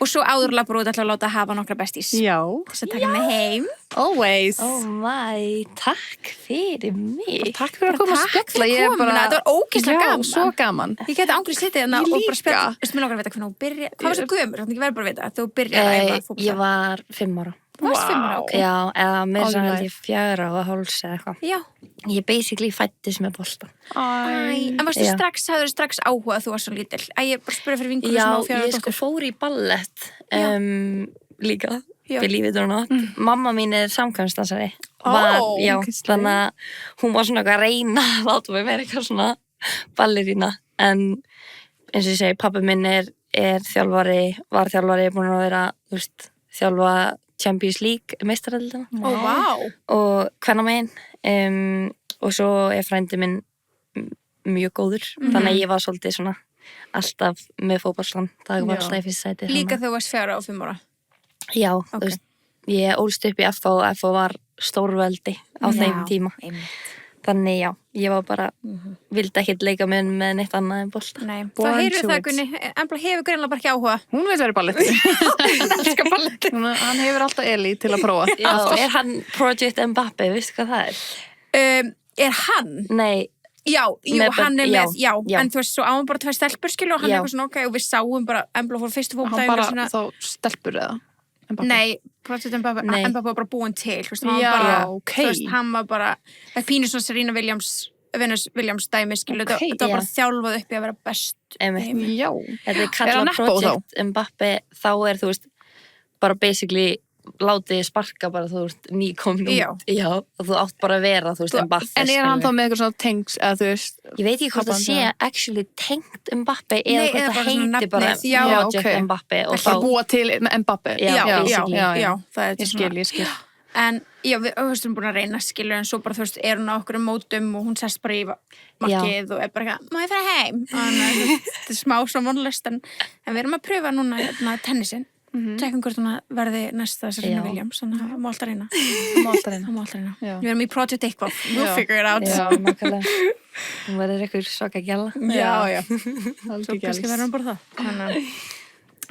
Og svo áður lappur út ætla að láta hafa nokkra bestís. Já. Þess að taka mig heim. Always. Oh my, takk fyrir mig. Takk fyrir að koma að Takk spjalla. fyrir Ég er komuna, bara... þetta var ógeðslega gaman. Já, svo gaman. Ég geti ángrið slittið hérna Ég og bara líka. spjalla. Þú veist, mér langar að vita hvernig þú byrja. Hvað var svo gömur? Þannig að ég verður bara að vita að þú byrjar að æfa Ég fótbolta. var 5 ára. Þú varst 5 ára, ok. Já, eða mér All sem right. held ég 4 og háls eða eitthvað. Já. Ég basically fættist með bolta. Æ, en varstu Já. hafður strax áhuga að þú var svo lítill? Ég er bara að spyrja fyrir vinkunum Já, sem á 4 ára ég sko dóttur. fór í ballett líka, Já. believe it or not. Mamma mín er samkvæmstansari. Ó, Já, ógeðslega. þannig að hún var svona eitthvað að reyna að láta mig vera eitthvað svona ballerína. En eins og ég segi, pabbi minn er þjálfari, var þjálfari, búin að vera, þú veist, þjálfa Champions League meistaraldina Ó, vá. og kvennamegin. Og svo er frændi minn mjög góður. Þannig að ég var svolítið svona alltaf með fótboltan. Það var Já. alltaf í fyrsta sæti. Líka þegar þú varst 4 og 5 ára. Já, Ok. þú veist, ég ólst upp í FH og FH var stórveldi á þeim tíma. Einmitt. Þannig já, ég var bara, vildi ekkert leika með neitt annað en bolta. Nei, Born það heyrðu to það, it. Gunni. Embla hefur greinlega bara ekki áhuga. Hún veit verið balletti. Elskar ballett. Hann hefur alltaf Eli til að prófa. Já, er hann Project Mbappe, veistu hvað það er? Er hann? Nei, Já, jú, Með hann er já, með, já, já. en þú veist, svo á hann bara 2 stelpur, skilu, og hann Já. er eitthvað svona, ok, og við sáum bara, Embla fór fyrstu Hann fótboltæðin bara svona, þá stelpur eða? Mbappe? nei, Project Mbappe Nei. var bara búin til, þú veist, hann Já, var bara, ok. þú veist, hann var bara, það er pínu svona Serena Venus Williams dæmi, skilu, Ok, þetta var bara já. þjálfað upp í að vera best. einmitt. Já. Þetta er Er kallað hann Nepo Project Mbappe, þá er þú veist, bara basically látið sparka bara þú veist nýkomin Já. út. Já, og þú átt bara að vera, þú veist, Mbappe. En er hann þá skilurðu. með eitthvað svona tengs, eða þú veist? Ég veit ekki hvort það Pabban, sé já. actually tengt Mbappe Nei, eða eða hvort bara það svona heiti bara nafnið, já. Project Já, ok. Mbappe og Bara þá, búa til með Mbappe. Já, basically. já, það er Ég skil. En já, við höfum búin að reyna, skilur, en svo bara, þú veist, er hún á okkur mótum og hún sest bara í markið og er bara eitthvað, má ég fara heim? Þannig að þetta er smá svo vonlust, en við erum að pröfa núna hérna, tennisinn. Tjekkum hvort hún verði næsta Serena Já. Williams, þannig að það má alltaf reyna. Má alltaf reyna. Það má alltaf reyna. Já. Við erum í Project eitthvað, we'll Já. figure it out. já, nákvæmlega. Hún verður eitthvað svaka gjalla. Já. Svo kannski verður hún bara það. Þannig að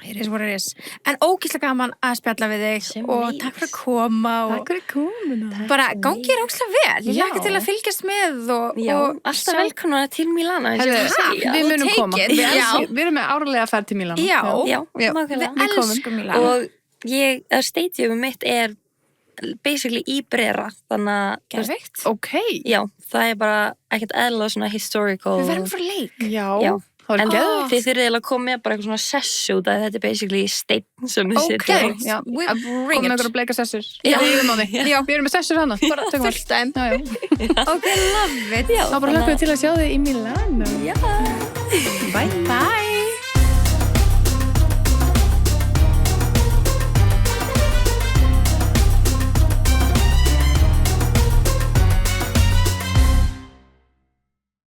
it is what it is. En ógeðslega gaman að spjalla við þig Sem og leiðis. takk fyrir að koma og Takk fyrir komuna. bara gangi þér ógeðslega vel. Ég Já. lakka til að fylgjast með og Já, og alltaf sjá- velkomna til Milano. eins og Herðu, ég segja. við munum take koma. it. Við Já. við erum með árlega ferð til Milano. Já. Já, Já. nákvæmlega. Við komum. elskum Milano. Og stadiumum mitt er basically í Brera, þannig að þú veist, Geðveikt. Ok. já, það er bara ekkert eðla svona historical. Við verðum frá leik. Já. Já. Það En er geðvægt. þið þurfið eiginlega að koma með bara eitthvað svona sessu út að þetta er basically steinn sem við Ok. sitjum á. Já. We Komum bring með it. einhverja bleika sessur. Já. Við erum á því. Já. Við erum með sessur hana. Bara fullt dæm. Já, já. Ok, love it. Já, Þá bara þannig hlökkum að- við til að sjá þig í Milano. Já. Bye. Bye.